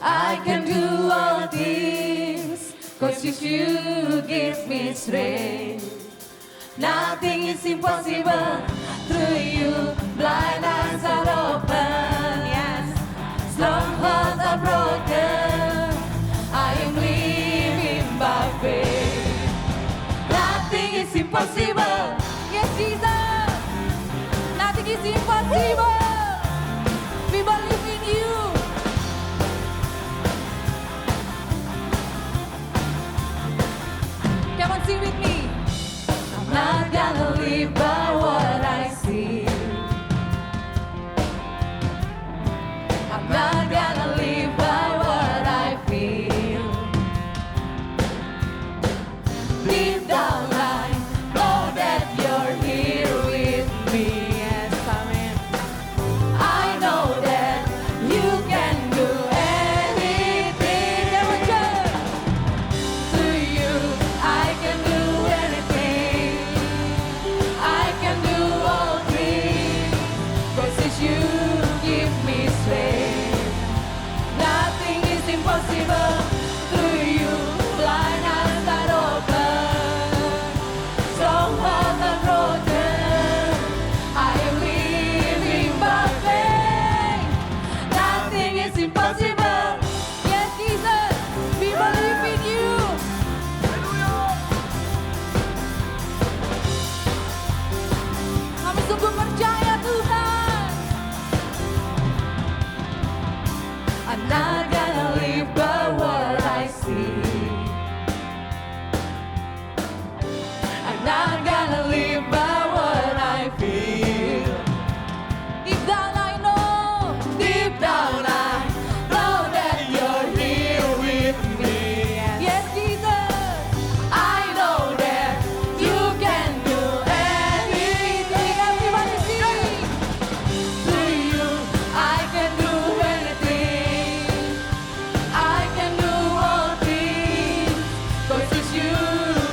I can do all things, 'cause you give me strength. Nothing is impossible through you, blind eyes are open, yes. Strongholds are broken, I am living by faith. Nothing is impossible, yes Jesus. Nothing is impossible, we believe in you. Come on, sing with me. I'm not gonna live by what I see. I'm not gonna live by what I feel. Deep down I know that you're here with me. Yes, amen. I know that you can do anything. Come on, church. Through you I can do anything. I can do all things, 'cause it's you give me strength. Nothing is impossible through you, blind eyes are open, strongholds are broken, I am living by faith. Nothing is impossible, yes Jesus, we believe in you. Kami sungguh percaya Tuhan. I'm not gonna live by what I see. I'm not gonna live by what I feel. Deep down I know, deep down I know that you're here with me. Yes, Jesus, I know that you can do anything. Everybody sing. Through you, I can do anything. I can do all things, 'cause it's you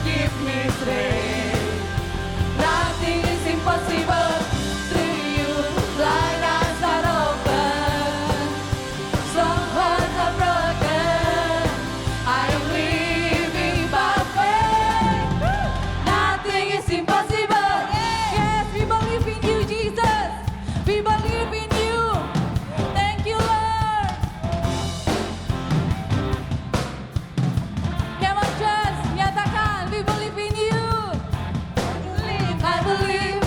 give me strength. Nothing is impossible through you, blind eyes are open, strongholds are broken, I am living by faith. Nothing is impossible, yes, we believe in you Jesus, we believe in you. Thank you Lord. Come on church, nyatakan we believe in you. I believe,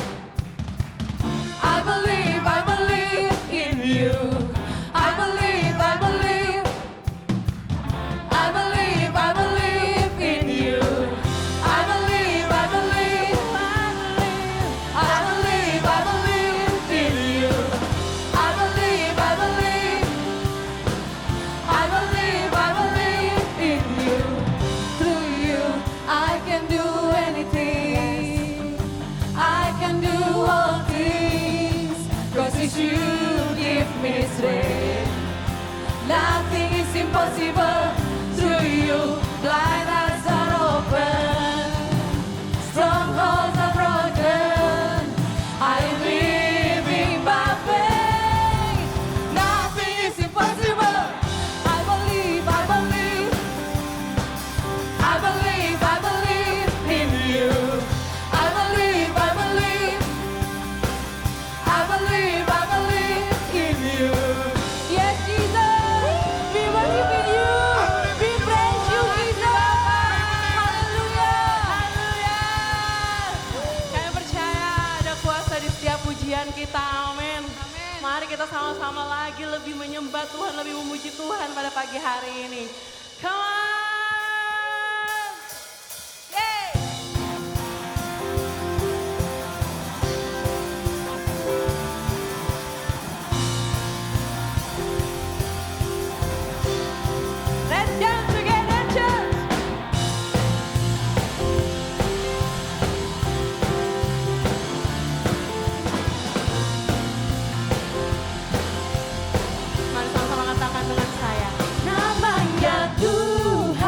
I believe, I believe in you. I believe, I believe, I believe, I believe in you. I believe, I believe, I believe, I believe in you. I believe, I believe, I believe, I believe in you. Through you, I can do anything. I can do all things, 'cause it's you give me strength. Nothing is impossible through you, blind eyes are open, strongholds are broken, I am living by faith. Nothing is impossible. I believe, I believe, I believe, I believe in you. I believe, I believe, I believe, I believe in you. Yes, Jesus, we believe in you. We praise you, Jesus. Haleluya. Kami percaya ada kuasa di setiap pujian kita, amin. Mari kita sama-sama lagi lebih menyembah Tuhan, lebih memuji Tuhan pada pagi hari ini. Come on! Yeay! Let's dance together, church! Mari sama-sama katakan dengan saya. Namanya Tuhan.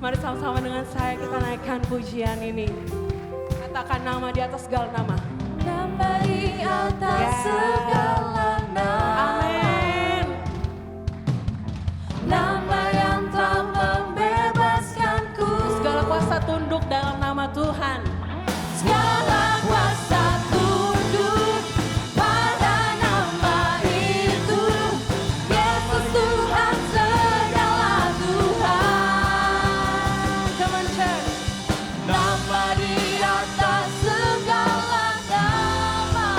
Mari sama-sama dengan saya kita naikkan pujian ini. Katakan nama di atas segala nama. Nama di atas segala nama. Amin. Nama yang telah membebaskanku. Segala kuasa tunduk dalam nama Tuhan. Segala kuasa tunduk pada nama itu. Yesus Tuhan, segala Tuhan. Come on church. Nama di atas segala nama.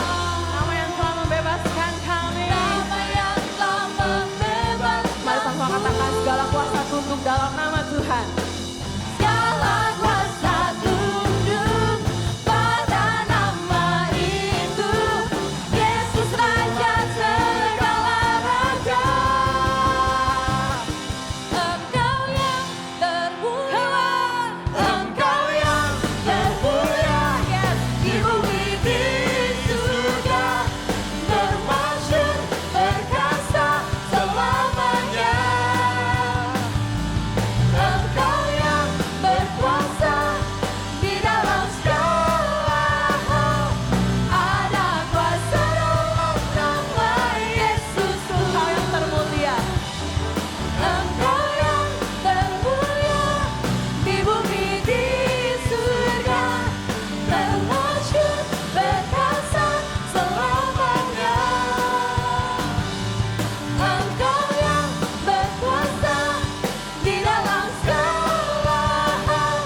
Nama yang telah membebaskan kami. Nama yang telah membebaskan. Mari sama-sama katakan segala kuasa tunduk dalam nama Tuhan. Segala kuasa tunduk pada nama itu. Yesus Raja segala raja. Engkau yang termulia, Engkau yang termulia, di bumi di surga, bermasyhur perkasa selamanya. Engkau yang berkuasa di dalam segala hal, ada kuasa dalam nama Yesus. Engkau yang termulia. Engkau yang termulia di bumi di surga, bermasyhur perkasa selamanya. Engkau yang berkuasa di dalam segala hal,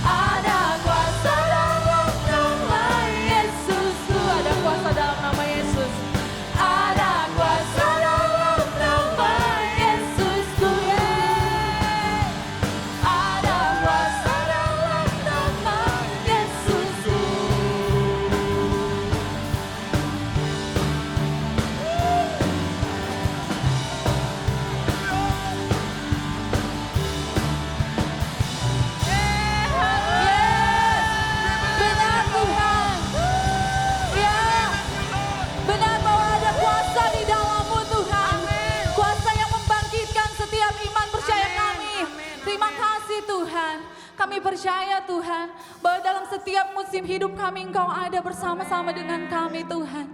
ada kuasa dalam nama Yesus. Ada kuasa dalam nama Yesus. Ada kuasa dalam nama Yesus. Ada kuasa dalam nama Yesus. Benar Tuhan. Ya, benar bahwa ada kuasa di dalam-Mu Tuhan. Kuasa yang membangkitkan setiap iman percaya kami. Terima kasih Tuhan. Kami percaya Tuhan bahwa dalam setiap musim hidup kami Engkau ada bersama-sama dengan kami Tuhan.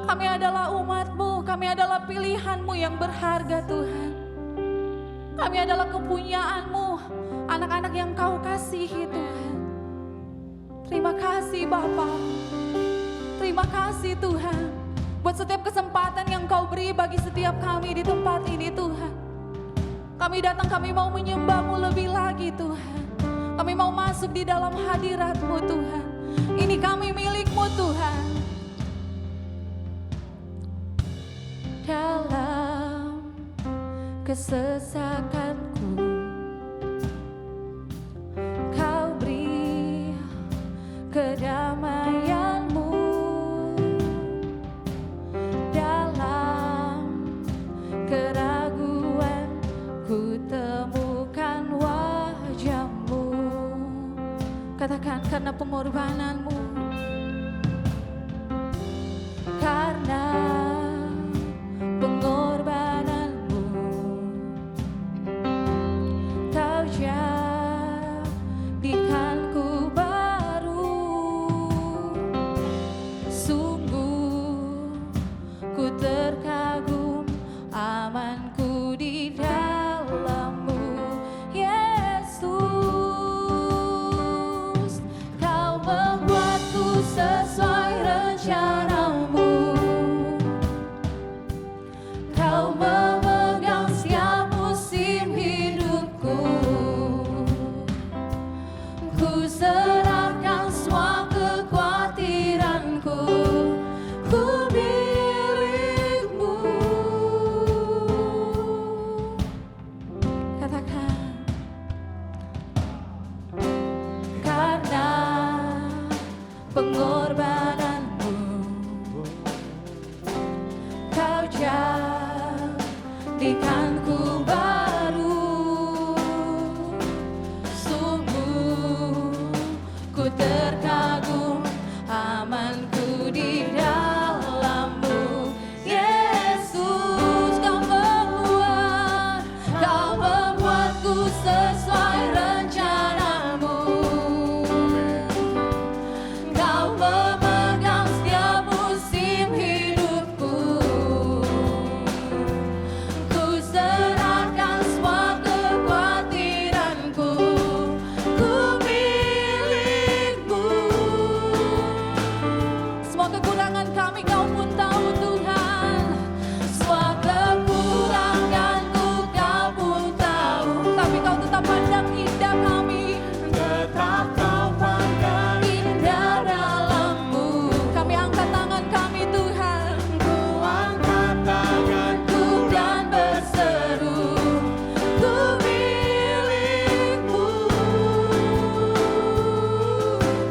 Kami adalah umat-Mu, kami adalah pilihan-Mu yang berharga Tuhan. Kami adalah kepunyaan-Mu, anak-anak yang Kau kasihi Tuhan. Terima kasih Bapa. Terima kasih Tuhan. Buat setiap kesempatan yang Kau beri bagi setiap kami di tempat ini Tuhan. Kami datang, kami mau menyembah-Mu lebih lagi Tuhan. Kami mau masuk di dalam hadirat-Mu Tuhan. Ini kami milik-Mu Tuhan. Dalam kesesakanku, Kau beri kedamaian-Mu. Dalam keraguan ku temukan wajah-Mu. Katakan karena pengorbanan-Mu. Karena pengorbanan-Mu, Kau jadikanku baru. Sungguh ku terkagum, amanku di dalam-Mu, Yesus. Kau membuat kau pandang indah kami, tetap kau pandang indah dalammu. Kami angkat tangan kami Tuhan, ku angkat tanganku dan berseru, ku milikmu,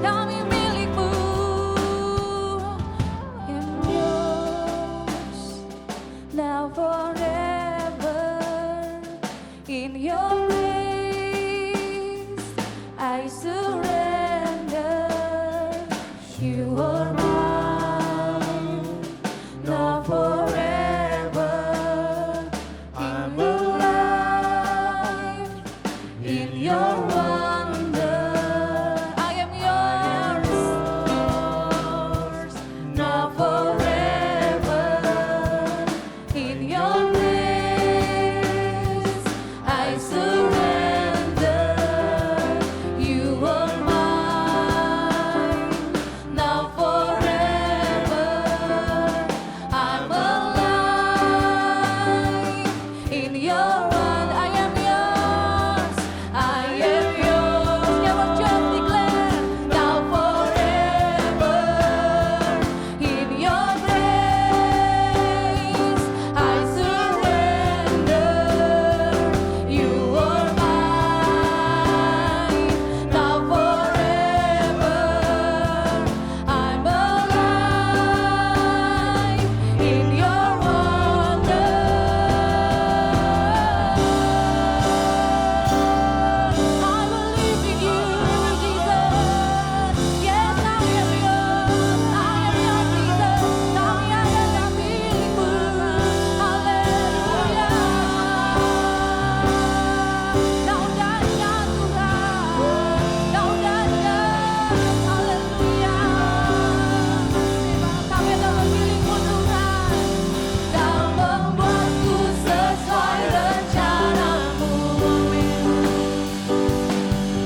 kami milikmu. And yours, now forever, in your grace I surrender. You are mine, now forever. I'm alive in your wonder. I am yours, now forever. In your grace I surrender. You are mine, now forever. I'm alive in your one. I am yours, I am yours. Come on, just declare, now forever. In your grace I surrender. You are mine, now forever. I'm alive in your wonder. I believe in you, Jesus. Yes, I am yours. I am yours, Jesus. Kami adalah milikmu. Haleluya. Kau datang Tuhan, Kau datang. Haleluya. Kami adalah milikmu Tuhan. Kau membuatku sesuai rencanamu.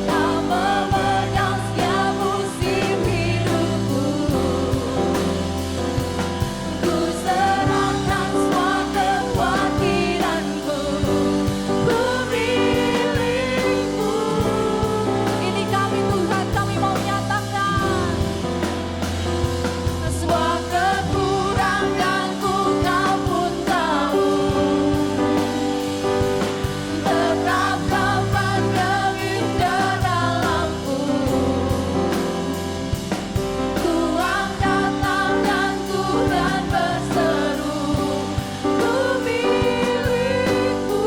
Kau memegang setiap musim hidupku. Ku serahkan semua kekhawatiranku. Ku milikmu. Ini kami Tuhan, kami mau nyatakan semua kekuranganku Kau pun tahu. Tetap Kau pandang indah dalamku. Ku angkat tanganku dan berseru, ku milikmu.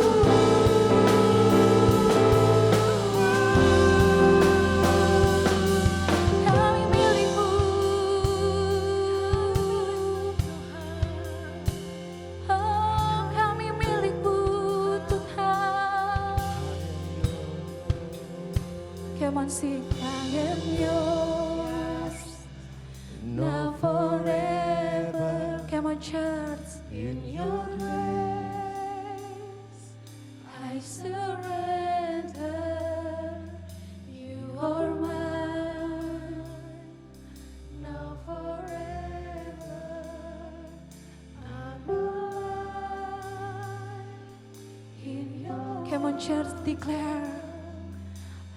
Kami milikmu. Oh, kami milikmu Tuhan. Come on, sing. I am yours, now forever. Come on, church. In your grace I surrender. You are mine, now forever. I'm alive in your. Come on, church, declare.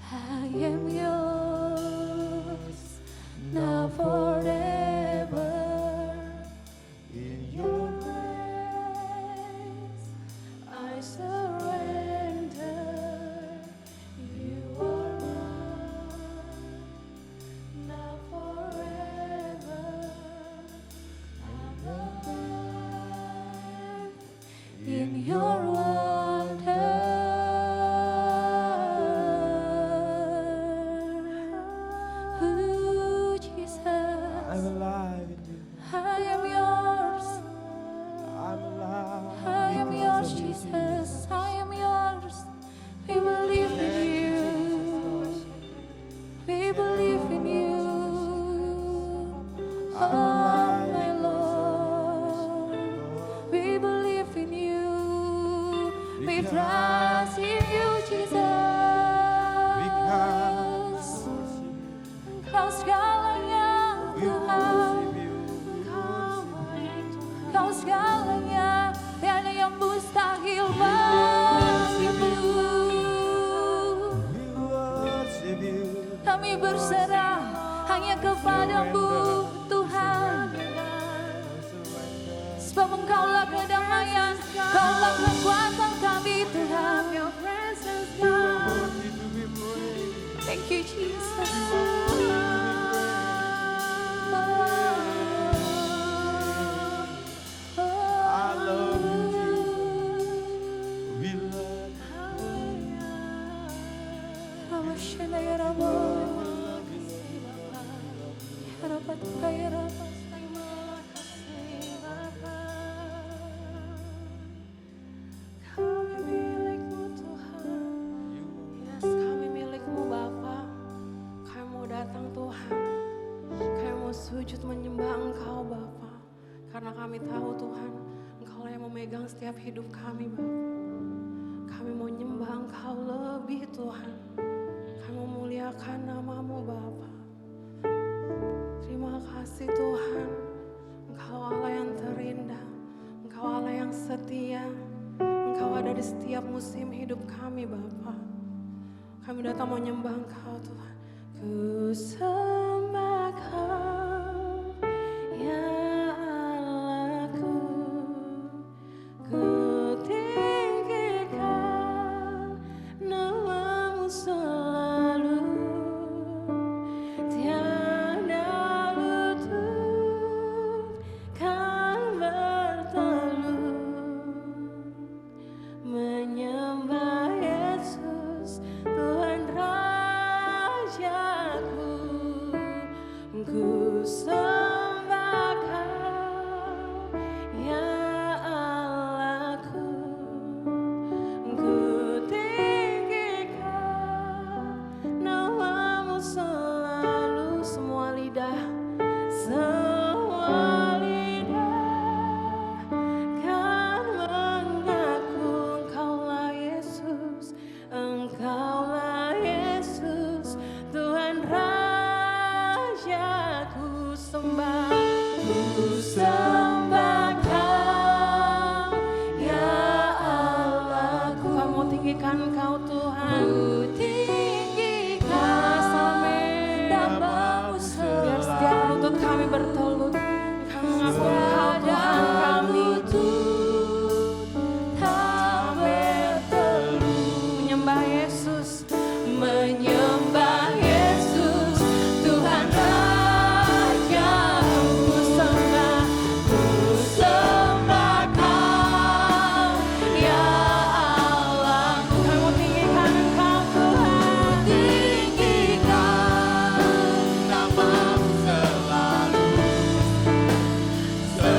I am yours, now forever. In your grace I surrender. You are mine, now forever. I'm alive in your wonder. kami berserah hanya kepadamu Tuhan. Sebab Engkaulah kedamaian, Engkaulah kekuatan kami Tuhan. Thank you Jesus. I love you. We love Kami milik-Mu Tuhan. Yes, kami milik-Mu Bapa. Kami mau datang Tuhan. Kami mau sujud menyembah Engkau Bapa. Karena kami tahu Tuhan, Engkaulah yang memegang setiap hidup kami Bapa. Kami mau nyembah Engkau lebih Tuhan. Kami memuliakan nama-Mu Bapa. Terima kasih Tuhan. Engkau Allah yang terindah. Engkau Allah yang setia. Engkau ada di setiap musim hidup kami Bapa. Kami datang mau nyembah Engkau Tuhan. Ku sembah Kau ya Allahku. Ku tinggikan nama-Mu selalu. Tiada lutut kan bertelut menyembah Yesus Tuhan Rajaku. Ku sembah Kau ya Allahku. Ku tinggikan nama-Mu selalu. Semua lidah kan mengaku Engkaulah Yesus. Engkaulah Yesus Tuhan Rajaku. Ku sembah Kau ya Allahku. Kami mau tinggikan Engkau Tuhan. Ku tinggikan namamu selalu. Biar setiap lutut kami bertelut. Kami mengaku Engkau Tuhan kami. Tak bertelut menyembah Yesus. Menyembah Yesus Tuhan Raja. Ku sembah Kau ya Allahku. Kami mau tinggikan Engkau Tuhan. tinggikan nama-Mu selalu.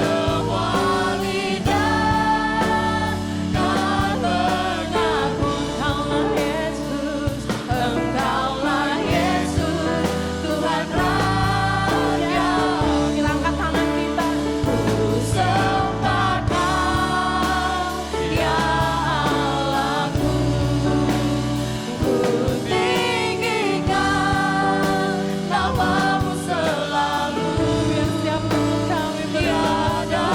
Semua lidah kan Mengaku Engkaulah Yesus. Engkaulah Yesus Tuhan Raja. Kita angkat tangan kita. Ku sembah Kau ya Allahku. Ku tinggikan nama-Mu selalu. Biar setiap lutut kami tiada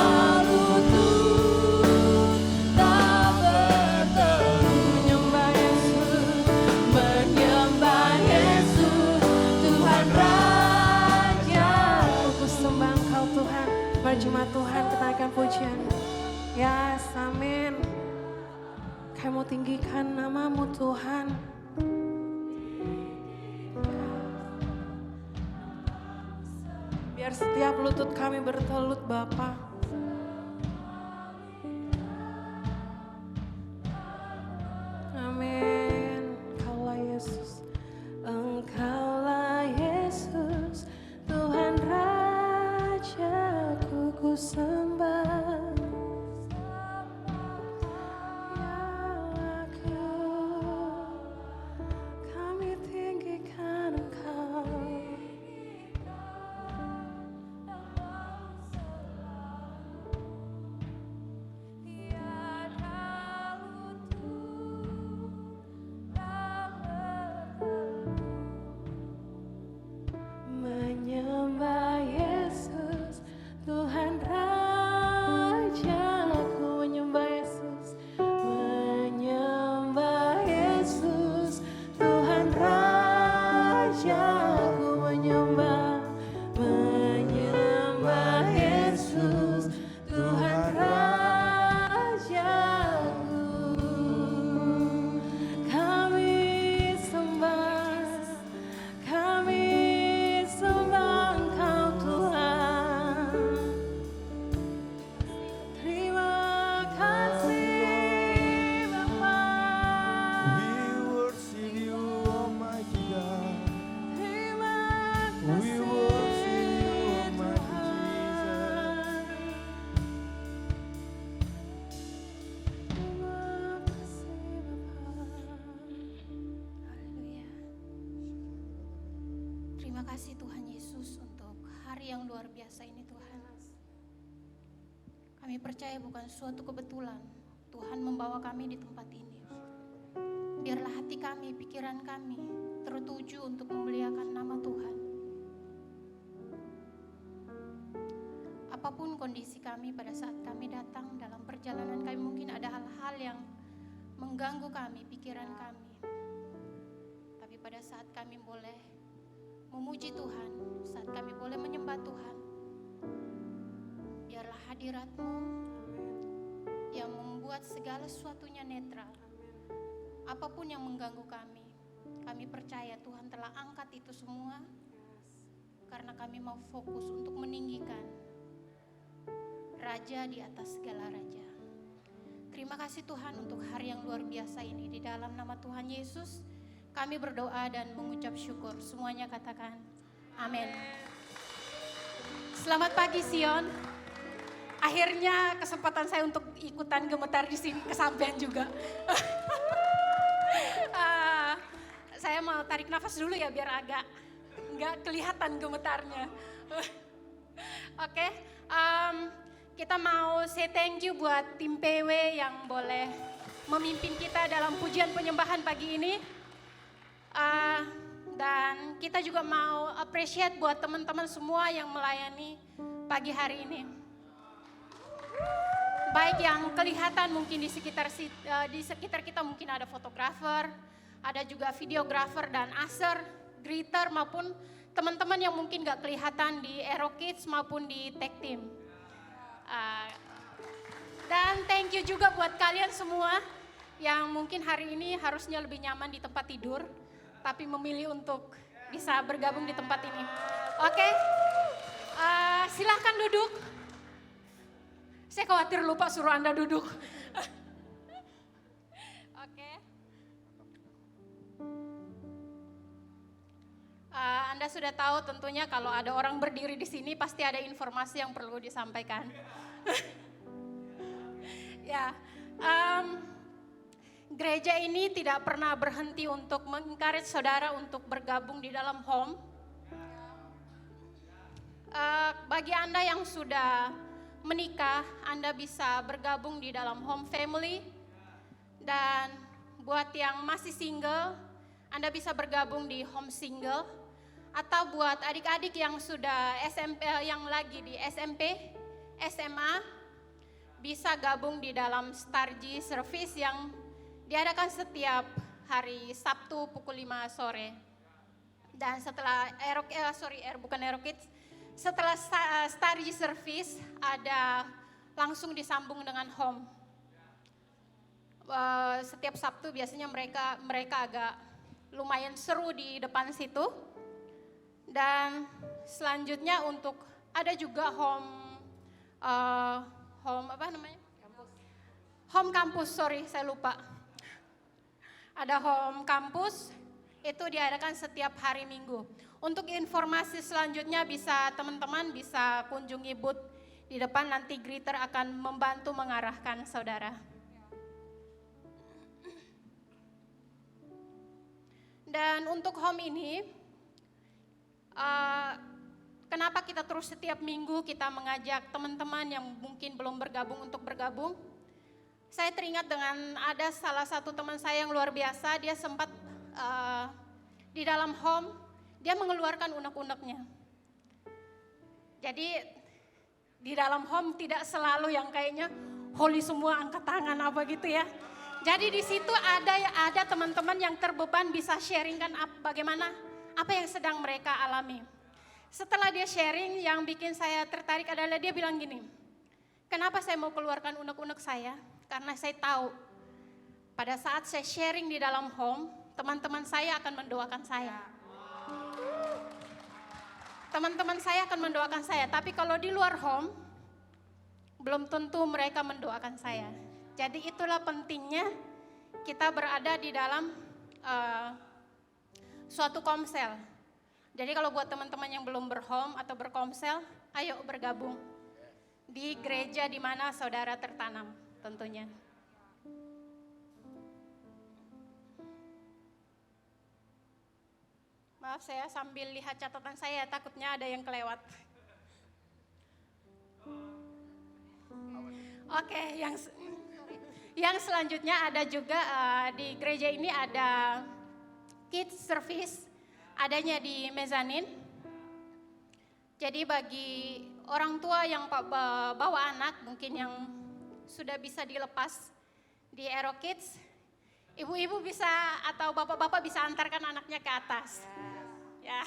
lutut tak bertelut menyembah Yesus. Menyembah Yesus Tuhan Raja. Ku sembah Engkau Tuhan. Mari jemaat Tuhan kita naikkan pujian. Yes, amin. Kami mau tinggikan nama-Mu Tuhan. Biar setiap lutut kami bertelut Bapa. Amin. Engkaulah Yesus. Engkaulah Yesus Tuhan Rajaku. Ku sembah ya Allahku. Kami tinggikan Engkau. Terima kasih Tuhan Yesus untuk hari yang luar biasa ini Tuhan. Kami percaya bukan suatu kebetulan Tuhan membawa kami di tempat ini. Biarlah hati kami, pikiran kami tertuju untuk memuliakan nama Tuhan. Apapun kondisi kami pada saat kami datang dalam perjalanan kami, mungkin ada hal-hal yang mengganggu kami, pikiran kami. Tapi pada saat kami boleh memuji Tuhan, saat kami boleh menyembah Tuhan, biarlah hadirat-Mu yang membuat segala sesuatunya netral. Apapun yang mengganggu kami percaya Tuhan telah angkat itu semua, karena kami mau fokus untuk meninggikan Raja di atas segala raja. Terima kasih Tuhan untuk hari yang luar biasa ini. Di dalam nama Tuhan Yesus kami berdoa dan mengucap syukur. Semuanya katakan amin. Selamat pagi Sion. Akhirnya kesempatan saya untuk ikutan gemetar di sini kesampaian juga. Saya mau tarik nafas dulu ya biar agak nggak kelihatan gemetarnya. Oke, kita mau say thank you buat tim PW yang boleh memimpin kita dalam pujian penyembahan pagi ini. Dan kita juga mau appreciate buat teman-teman semua yang melayani pagi hari ini. Baik yang kelihatan mungkin di sekitar kita mungkin ada fotografer, ada juga videografer dan usher, greeter maupun teman-teman yang mungkin gak kelihatan di Aero Kids maupun di tag team. Dan thank you juga buat kalian semua yang mungkin hari ini harusnya lebih nyaman di tempat tidur, tapi memilih untuk bisa bergabung di tempat ini. Oke, silahkan duduk. Saya khawatir lupa suruh Anda duduk. Oke. Anda sudah tahu tentunya kalau ada orang berdiri di sini pasti ada informasi yang perlu disampaikan. Ya, gereja ini tidak pernah berhenti untuk mengencourage saudara untuk bergabung di dalam home. Bagi Anda yang sudah menikah, Anda bisa bergabung di dalam home family. Dan buat yang masih single, Anda bisa bergabung di home single. Atau buat adik-adik yang sudah SMP, yang lagi di SMP, SMA, bisa gabung di dalam Starji Service yang diadakan setiap hari Sabtu pukul 5 sore. Dan setelah Aero Kids, setelah Starji Service ada langsung disambung dengan home. Setiap Sabtu biasanya mereka agak lumayan seru di depan situ. Dan selanjutnya untuk ada juga home campus, saya lupa. Ada home campus, itu diadakan setiap hari Minggu. Untuk informasi selanjutnya teman-teman bisa kunjungi booth di depan, nanti greeter akan membantu mengarahkan saudara. Dan untuk home ini, kenapa kita terus setiap minggu kita mengajak teman-teman yang mungkin belum bergabung untuk bergabung? Saya teringat dengan ada salah satu teman saya yang luar biasa, dia sempat di dalam home, dia mengeluarkan unek-uneknya. Jadi di dalam home tidak selalu yang kayaknya holy semua angkat tangan apa gitu ya. Jadi di situ ada teman-teman yang terbeban bisa sharingkan bagaimana apa yang sedang mereka alami. Setelah dia sharing, yang bikin saya tertarik adalah dia bilang gini, kenapa saya mau keluarkan unek-unek saya? Karena saya tahu pada saat saya sharing di dalam home, teman-teman saya akan mendoakan saya. Teman-teman saya akan mendoakan saya, tapi kalau di luar home, belum tentu mereka mendoakan saya. Jadi itulah pentingnya kita berada di dalam suatu komsel. Jadi kalau buat teman-teman yang belum berhome atau berkomsel, ayo bergabung di gereja di mana saudara tertanam tentunya. Maaf, saya sambil lihat catatan saya, takutnya ada yang kelewat. Oke, yang selanjutnya ada juga di gereja ini ada kids service, adanya di mezanin. Jadi bagi orang tua yang bawa anak, mungkin yang sudah bisa dilepas di Aero Kids, ibu-ibu bisa atau bapak-bapak bisa antarkan anaknya ke atas. Ya.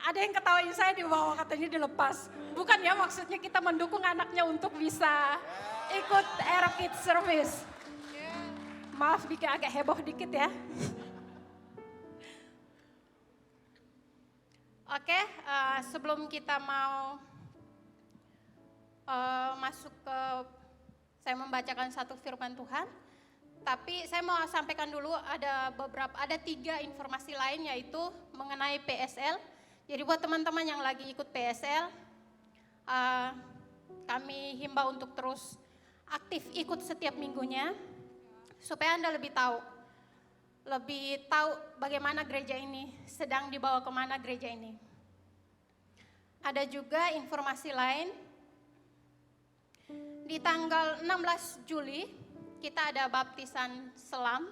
Ada yang ketawain saya di bawah, katanya dilepas. Bukan ya, maksudnya kita mendukung anaknya untuk bisa ikut Aero Kids Service. Maaf bikin agak heboh dikit ya. Oke, sebelum kita mau masuk ke, saya membacakan satu firman Tuhan. Tapi saya mau sampaikan dulu ada 3 informasi lain, yaitu mengenai PSL. Jadi buat teman-teman yang lagi ikut PSL, kami himbau untuk terus aktif ikut setiap minggunya, supaya Anda lebih tahu bagaimana gereja ini sedang dibawa kemana gereja ini. Ada juga informasi lain, di tanggal 16 Juli kita ada baptisan selam,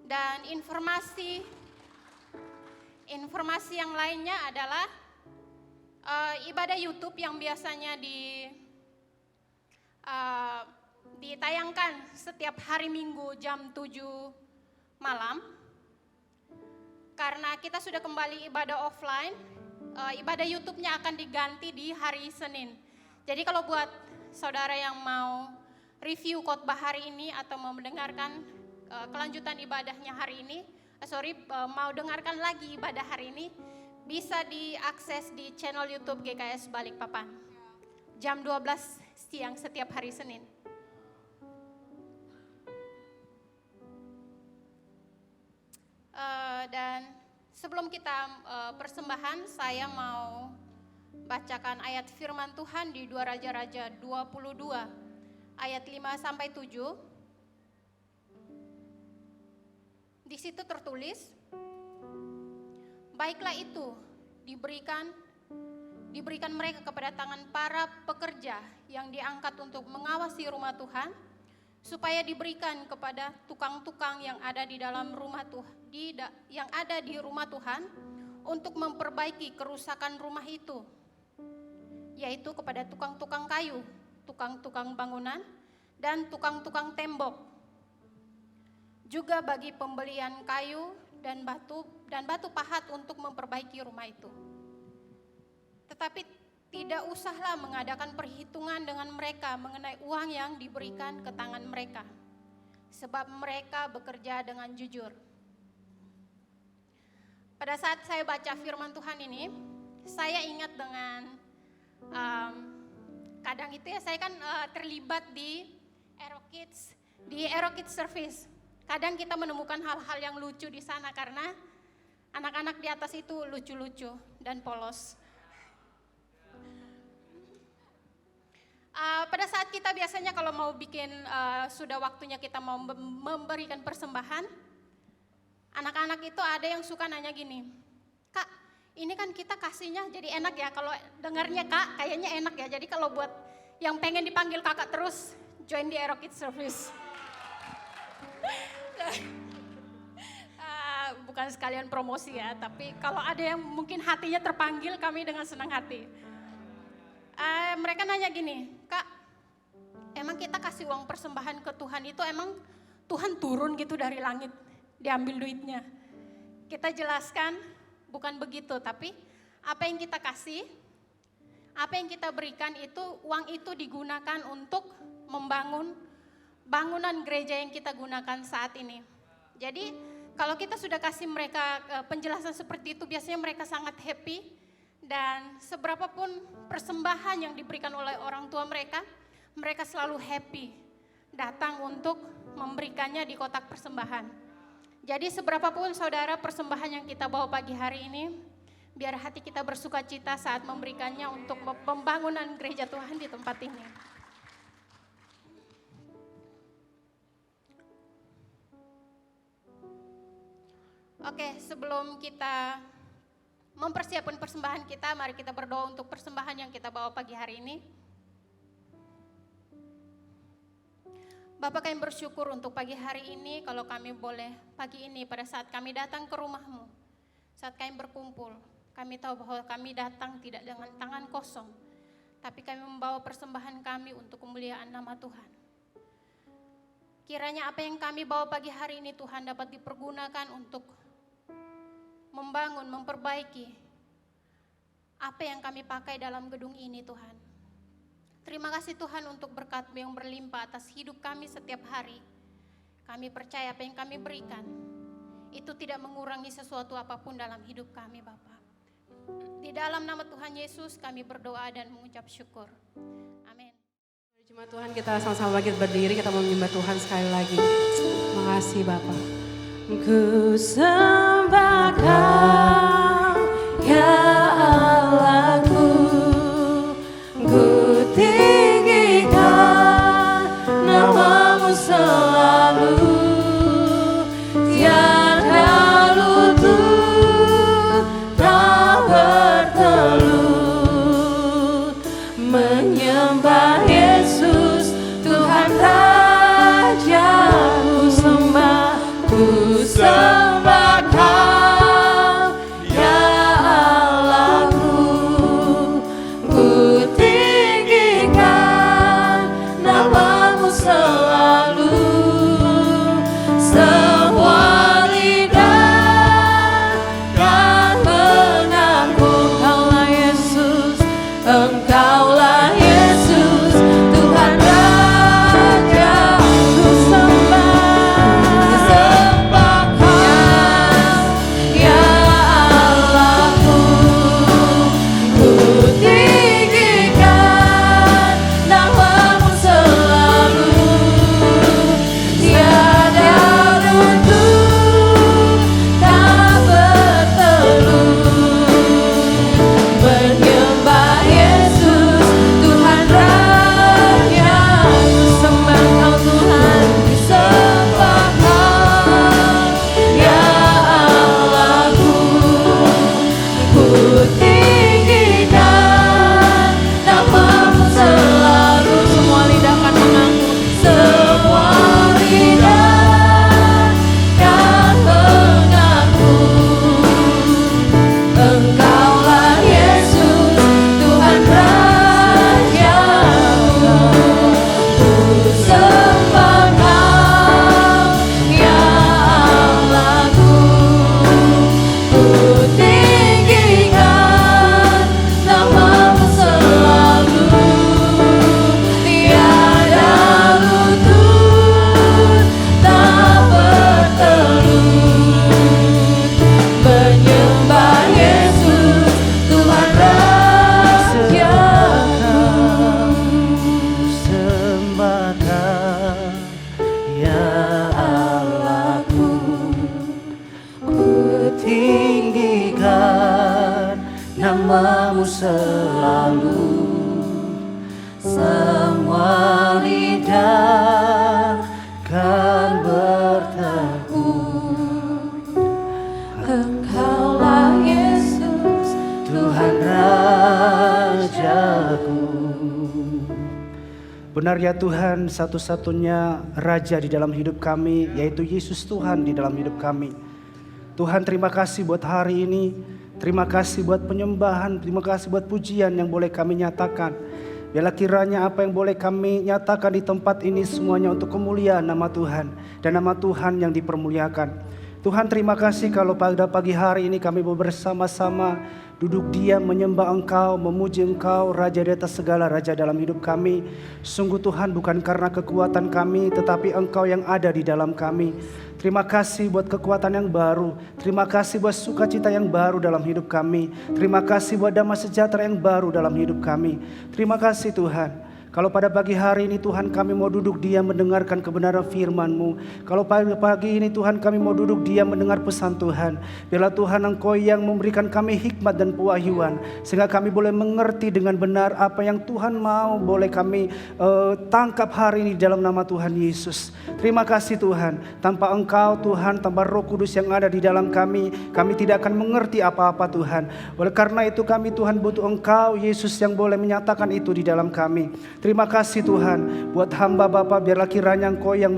dan informasi yang lainnya adalah ibadah YouTube yang biasanya ditayangkan setiap hari Minggu jam 7 malam. Karena kita sudah kembali ibadah offline, ibadah YouTube-nya akan diganti di hari Senin. Jadi kalau buat saudara yang mau review khotbah hari ini atau mau mendengarkan kelanjutan ibadahnya hari ini, mau dengarkan lagi ibadah hari ini, bisa diakses di channel YouTube GKS Balikpapan jam 12 siang setiap hari Senin. Dan sebelum kita persembahan, saya mau bacakan ayat firman Tuhan di 2 Raja-Raja 22 ayat 5 sampai 7. Di situ tertulis, baiklah itu diberikan mereka kepada tangan para pekerja yang diangkat untuk mengawasi rumah Tuhan, supaya diberikan kepada tukang-tukang yang ada di dalam rumah Tuhan, yang ada di rumah Tuhan untuk memperbaiki kerusakan rumah itu, yaitu kepada tukang-tukang kayu, tukang-tukang bangunan, dan tukang-tukang tembok. Juga bagi pembelian kayu dan batu pahat untuk memperbaiki rumah itu. Tetapi tidak usahlah mengadakan perhitungan dengan mereka mengenai uang yang diberikan ke tangan mereka, sebab mereka bekerja dengan jujur. Pada saat saya baca firman Tuhan ini, saya ingat dengan kadang itu ya, saya kan terlibat di Aero Kids Service. Kadang kita menemukan hal-hal yang lucu di sana karena anak-anak di atas itu lucu-lucu dan polos. Pada saat kita biasanya kalau mau bikin, sudah waktunya kita mau memberikan persembahan, anak-anak itu ada yang suka nanya gini, Kak, ini kan kita kasihnya jadi enak ya, kalau dengarnya Kak kayaknya enak ya, jadi kalau buat yang pengen dipanggil kakak terus, join di Aero Kids Service. Bukan sekalian promosi ya, tapi kalau ada yang mungkin hatinya terpanggil, kami dengan senang hati. Mereka nanya gini, Kak, emang kita kasih uang persembahan ke Tuhan itu emang Tuhan turun gitu dari langit, diambil duitnya? Kita jelaskan, bukan begitu, tapi apa yang kita kasih, apa yang kita berikan itu, uang itu digunakan untuk membangun bangunan gereja yang kita gunakan saat ini. Jadi kalau kita sudah kasih mereka penjelasan seperti itu, biasanya mereka sangat happy. Dan seberapapun persembahan yang diberikan oleh orang tua mereka, mereka selalu happy datang untuk memberikannya di kotak persembahan. Jadi seberapapun saudara persembahan yang kita bawa pagi hari ini, biar hati kita bersuka cita saat memberikannya untuk pembangunan gereja Tuhan di tempat ini. Oke, sebelum kita mempersiapkan persembahan kita, mari kita berdoa untuk persembahan yang kita bawa pagi hari ini. Bapak, kami bersyukur untuk pagi hari ini, kalau kami boleh pagi ini pada saat kami datang ke rumah-Mu, saat kami berkumpul, kami tahu bahwa kami datang tidak dengan tangan kosong, tapi kami membawa persembahan kami untuk kemuliaan nama Tuhan. Kiranya apa yang kami bawa pagi hari ini Tuhan dapat dipergunakan untuk membangun, memperbaiki apa yang kami pakai dalam gedung ini Tuhan. Terima kasih Tuhan untuk berkat-Mu yang berlimpah atas hidup kami setiap hari. Kami percaya apa yang kami berikan itu tidak mengurangi sesuatu apapun dalam hidup kami Bapa. Di dalam nama Tuhan Yesus kami berdoa dan mengucap syukur. Amin. Jemaat Tuhan, kita sama-sama bangkit berdiri, kita mau menyembah Tuhan sekali lagi. Terima kasih Bapak. Ku sembah Kau, ya Allahku, ku tinggikan nama-Mu selalu, tiada lutut tak bertelut, menyembah Yesus Tuhan Raja. Ku sembah Kau, ya Allahku, ku tinggikan nama-Mu selalu, semua lidah kan mengaku Engkaulah Yesus, Engkaulah Yesus Tuhan Raja. Ku sembah namamu selalu, semua lidah kan bertegur, Engkaulah Yesus Tuhan Rajaku. Benar ya Tuhan, satu-satunya Raja di dalam hidup kami, yaitu Yesus Tuhan di dalam hidup kami. Tuhan, terima kasih buat hari ini, terima kasih buat penyembahan, terima kasih buat pujian yang boleh kami nyatakan. Biarlah kiranya apa yang boleh kami nyatakan di tempat ini semuanya untuk kemuliaan nama Tuhan dan nama Tuhan yang dipermuliakan. Tuhan, terima kasih kalau pada pagi hari ini kami bersama-sama duduk diam menyembah Engkau, memuji Engkau, Raja di atas segala raja dalam hidup kami. Sungguh Tuhan, bukan karena kekuatan kami, tetapi Engkau yang ada di dalam kami. Terima kasih buat kekuatan yang baru. Terima kasih buat sukacita yang baru dalam hidup kami. Terima kasih buat damai sejahtera yang baru dalam hidup kami. Terima kasih Tuhan. Kalau pada pagi hari ini Tuhan kami mau duduk diam mendengarkan kebenaran firman-Mu. Kalau pagi ini Tuhan kami mau duduk diam mendengar pesan Tuhan. Biarlah Tuhan Engkau yang memberikan kami hikmat dan pewahyuan. Sehingga kami boleh mengerti dengan benar apa yang Tuhan mau boleh kami tangkap hari ini dalam nama Tuhan Yesus. Terima kasih Tuhan. Tanpa Engkau Tuhan, tanpa Roh Kudus yang ada di dalam kami tidak akan mengerti apa-apa Tuhan. Oleh karena itu kami Tuhan butuh Engkau Yesus yang boleh menyatakan itu di dalam kami. Terima kasih Tuhan buat hamba Bapa, biarlah kiranya Engkau yang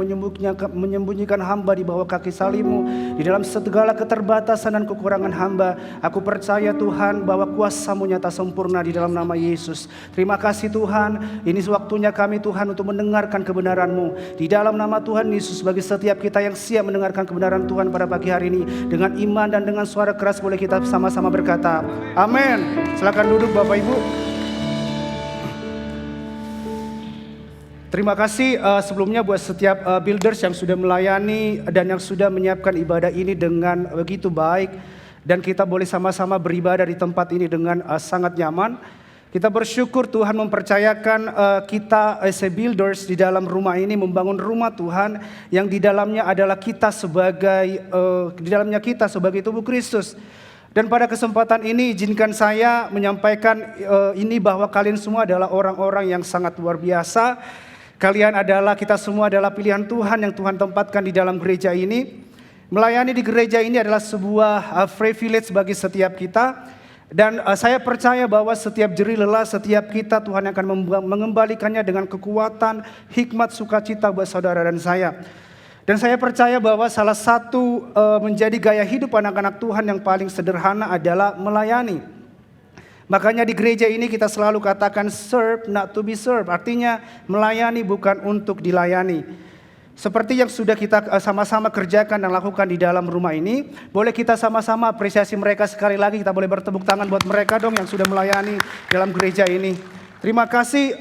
menyembunyikan hamba di bawah kaki salib-Mu. Di dalam segala keterbatasan dan kekurangan hamba, aku percaya Tuhan bahwa kuasa-Mu nyata sempurna di dalam nama Yesus. Terima kasih Tuhan, ini waktunya kami Tuhan untuk mendengarkan kebenaran-Mu. Di dalam nama Tuhan Yesus, bagi setiap kita yang siap mendengarkan kebenaran Tuhan pada pagi hari ini, dengan iman dan dengan suara keras boleh kita sama-sama berkata, amin. Silakan duduk Bapak Ibu. Terima kasih sebelumnya buat setiap builders yang sudah melayani dan yang sudah menyiapkan ibadah ini dengan begitu baik. Dan kita boleh sama-sama beribadah di tempat ini dengan sangat nyaman. Kita bersyukur Tuhan mempercayakan kita as a builders di dalam rumah ini membangun rumah Tuhan yang di dalamnya adalah kita sebagai tubuh Kristus. Dan pada kesempatan ini izinkan saya menyampaikan ini bahwa kalian semua adalah orang-orang yang sangat luar biasa. Kita semua adalah pilihan Tuhan yang Tuhan tempatkan di dalam gereja ini. Melayani di gereja ini adalah sebuah privilege bagi setiap kita. Dan saya percaya bahwa setiap jerih lelah setiap kita Tuhan akan mengembalikannya dengan kekuatan, hikmat, sukacita buat saudara dan saya. Dan saya percaya bahwa salah satu menjadi gaya hidup anak-anak Tuhan yang paling sederhana adalah melayani. Makanya di gereja ini kita selalu katakan serve not to be served. Artinya melayani bukan untuk dilayani. Seperti yang sudah kita sama-sama kerjakan dan lakukan di dalam rumah ini. Boleh kita sama-sama apresiasi mereka sekali lagi. Kita boleh bertepuk tangan buat mereka dong yang sudah melayani dalam gereja ini. Terima kasih.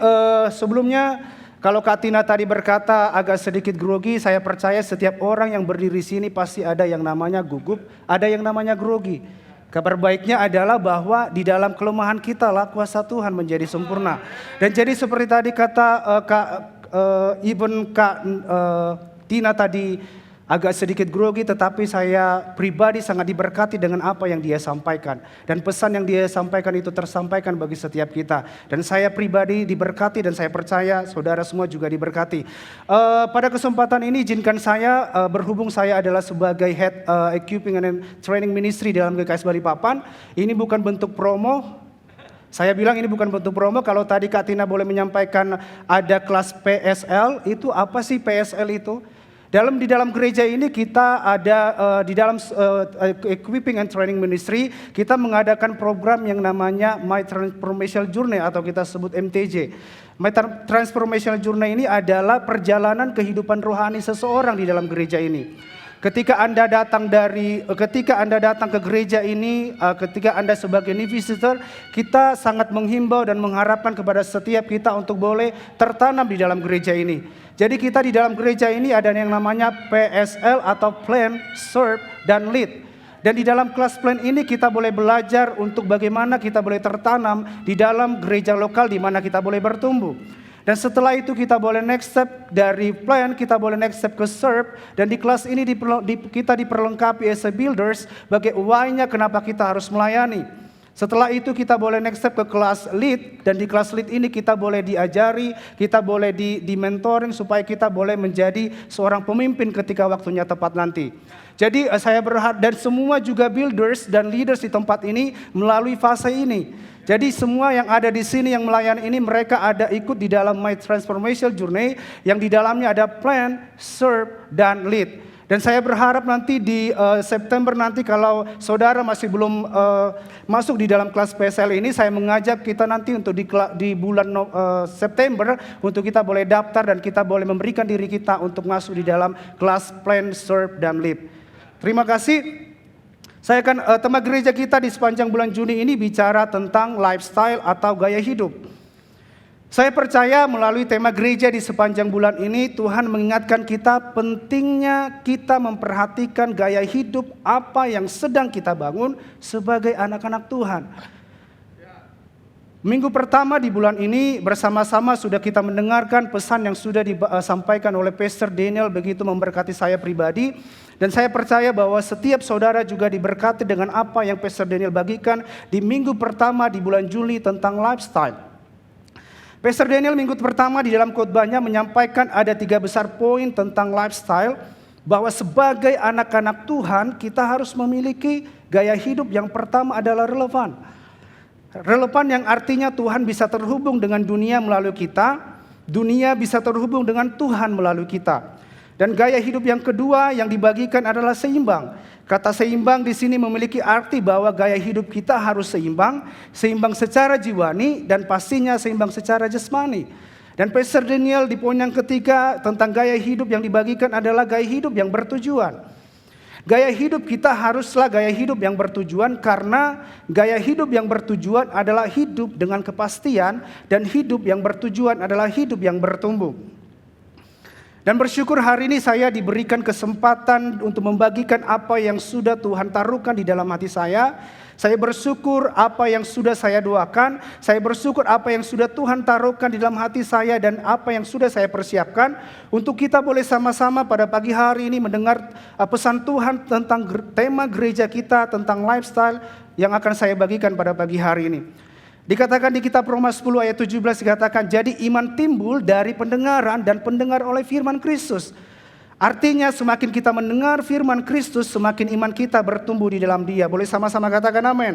Sebelumnya kalau Kak Tina tadi berkata agak sedikit grogi, saya percaya setiap orang yang berdiri sini pasti ada yang namanya gugup, ada yang namanya grogi. Kabar baiknya adalah bahwa di dalam kelemahan kita lah kuasa Tuhan menjadi sempurna. Dan jadi seperti tadi kata Kak Tina tadi agak sedikit grogi, tetapi saya pribadi sangat diberkati dengan apa yang dia sampaikan. Dan pesan yang dia sampaikan itu tersampaikan bagi setiap kita. Dan saya pribadi diberkati dan saya percaya saudara semua juga diberkati. Pada kesempatan ini izinkan saya, berhubung saya adalah sebagai Head Equipping and Training Ministry dalam GKS Balikpapan. Ini bukan bentuk promo. Saya bilang ini bukan bentuk promo. Kalau tadi Kak Tina boleh menyampaikan ada kelas PSL, itu apa sih PSL itu? Di dalam gereja ini kita ada di dalam Equipping and Training Ministry, kita mengadakan program yang namanya My Transformational Journey atau kita sebut MTJ. My Transformational Journey ini adalah perjalanan kehidupan rohani seseorang di dalam gereja ini. Ketika Anda datang ke gereja ini, ketika Anda sebagai new visitor, kita sangat menghimbau dan mengharapkan kepada setiap kita untuk boleh tertanam di dalam gereja ini. Jadi kita di dalam gereja ini ada yang namanya PSL atau Plan, Serve, dan Lead. Dan di dalam kelas plan ini kita boleh belajar untuk bagaimana kita boleh tertanam di dalam gereja lokal di mana kita boleh bertumbuh. Dan setelah itu kita boleh next step dari plan, kita boleh next step ke serve. Dan di kelas ini kita diperlengkapi as a builders bagi why-nya kenapa kita harus melayani. Setelah itu kita boleh next step ke kelas lead. Dan di kelas lead ini kita boleh diajari, kita boleh di mentoring supaya kita boleh menjadi seorang pemimpin ketika waktunya tepat nanti. Jadi saya berharap dan semua juga builders dan leaders di tempat ini melalui fase ini. Jadi semua yang ada di sini yang melayani ini mereka ada ikut di dalam My Transformational Journey yang di dalamnya ada plan, serve, dan lead. Dan saya berharap nanti di September nanti kalau saudara masih belum masuk di dalam kelas PSL ini, saya mengajak kita nanti untuk di bulan September untuk kita boleh daftar dan kita boleh memberikan diri kita untuk masuk di dalam kelas plan, serve, dan lead. Terima kasih. Saya akan tema gereja kita di sepanjang bulan Juni ini bicara tentang lifestyle atau gaya hidup. Saya percaya melalui tema gereja di sepanjang bulan ini Tuhan mengingatkan kita pentingnya kita memperhatikan gaya hidup apa yang sedang kita bangun sebagai anak-anak Tuhan. Minggu pertama di bulan ini bersama-sama sudah kita mendengarkan pesan yang sudah disampaikan oleh Pastor Daniel, begitu memberkati saya pribadi. Dan saya percaya bahwa setiap saudara juga diberkati dengan apa yang Pastor Daniel bagikan di minggu pertama di bulan Juli tentang lifestyle. Pastor Daniel minggu pertama di dalam khotbahnya menyampaikan ada 3 besar poin tentang lifestyle, bahwa sebagai anak-anak Tuhan kita harus memiliki gaya hidup yang pertama adalah relevan. Relevan yang artinya Tuhan bisa terhubung dengan dunia melalui kita, dunia bisa terhubung dengan Tuhan melalui kita. Dan gaya hidup yang kedua yang dibagikan adalah seimbang. Kata seimbang di sini memiliki arti bahwa gaya hidup kita harus seimbang, seimbang secara jiwani dan pastinya seimbang secara jasmani. Dan Pastor Daniel di poin yang ketiga tentang gaya hidup yang dibagikan adalah gaya hidup yang bertujuan. Gaya hidup kita haruslah gaya hidup yang bertujuan, karena gaya hidup yang bertujuan adalah hidup dengan kepastian, dan hidup yang bertujuan adalah hidup yang bertumbuh. Dan bersyukur hari ini saya diberikan kesempatan untuk membagikan apa yang sudah Tuhan taruhkan di dalam hati saya. Saya bersyukur apa yang sudah saya doakan, saya bersyukur apa yang sudah Tuhan taruhkan di dalam hati saya dan apa yang sudah saya persiapkan untuk kita boleh sama-sama pada pagi hari ini mendengar pesan Tuhan tentang tema gereja kita, tentang lifestyle yang akan saya bagikan pada pagi hari ini. Dikatakan di kitab Roma 10 ayat 17 dikatakan, jadi iman timbul dari pendengaran dan pendengar oleh firman Kristus. Artinya semakin kita mendengar firman Kristus, semakin iman kita bertumbuh di dalam Dia. Boleh sama-sama katakan amin.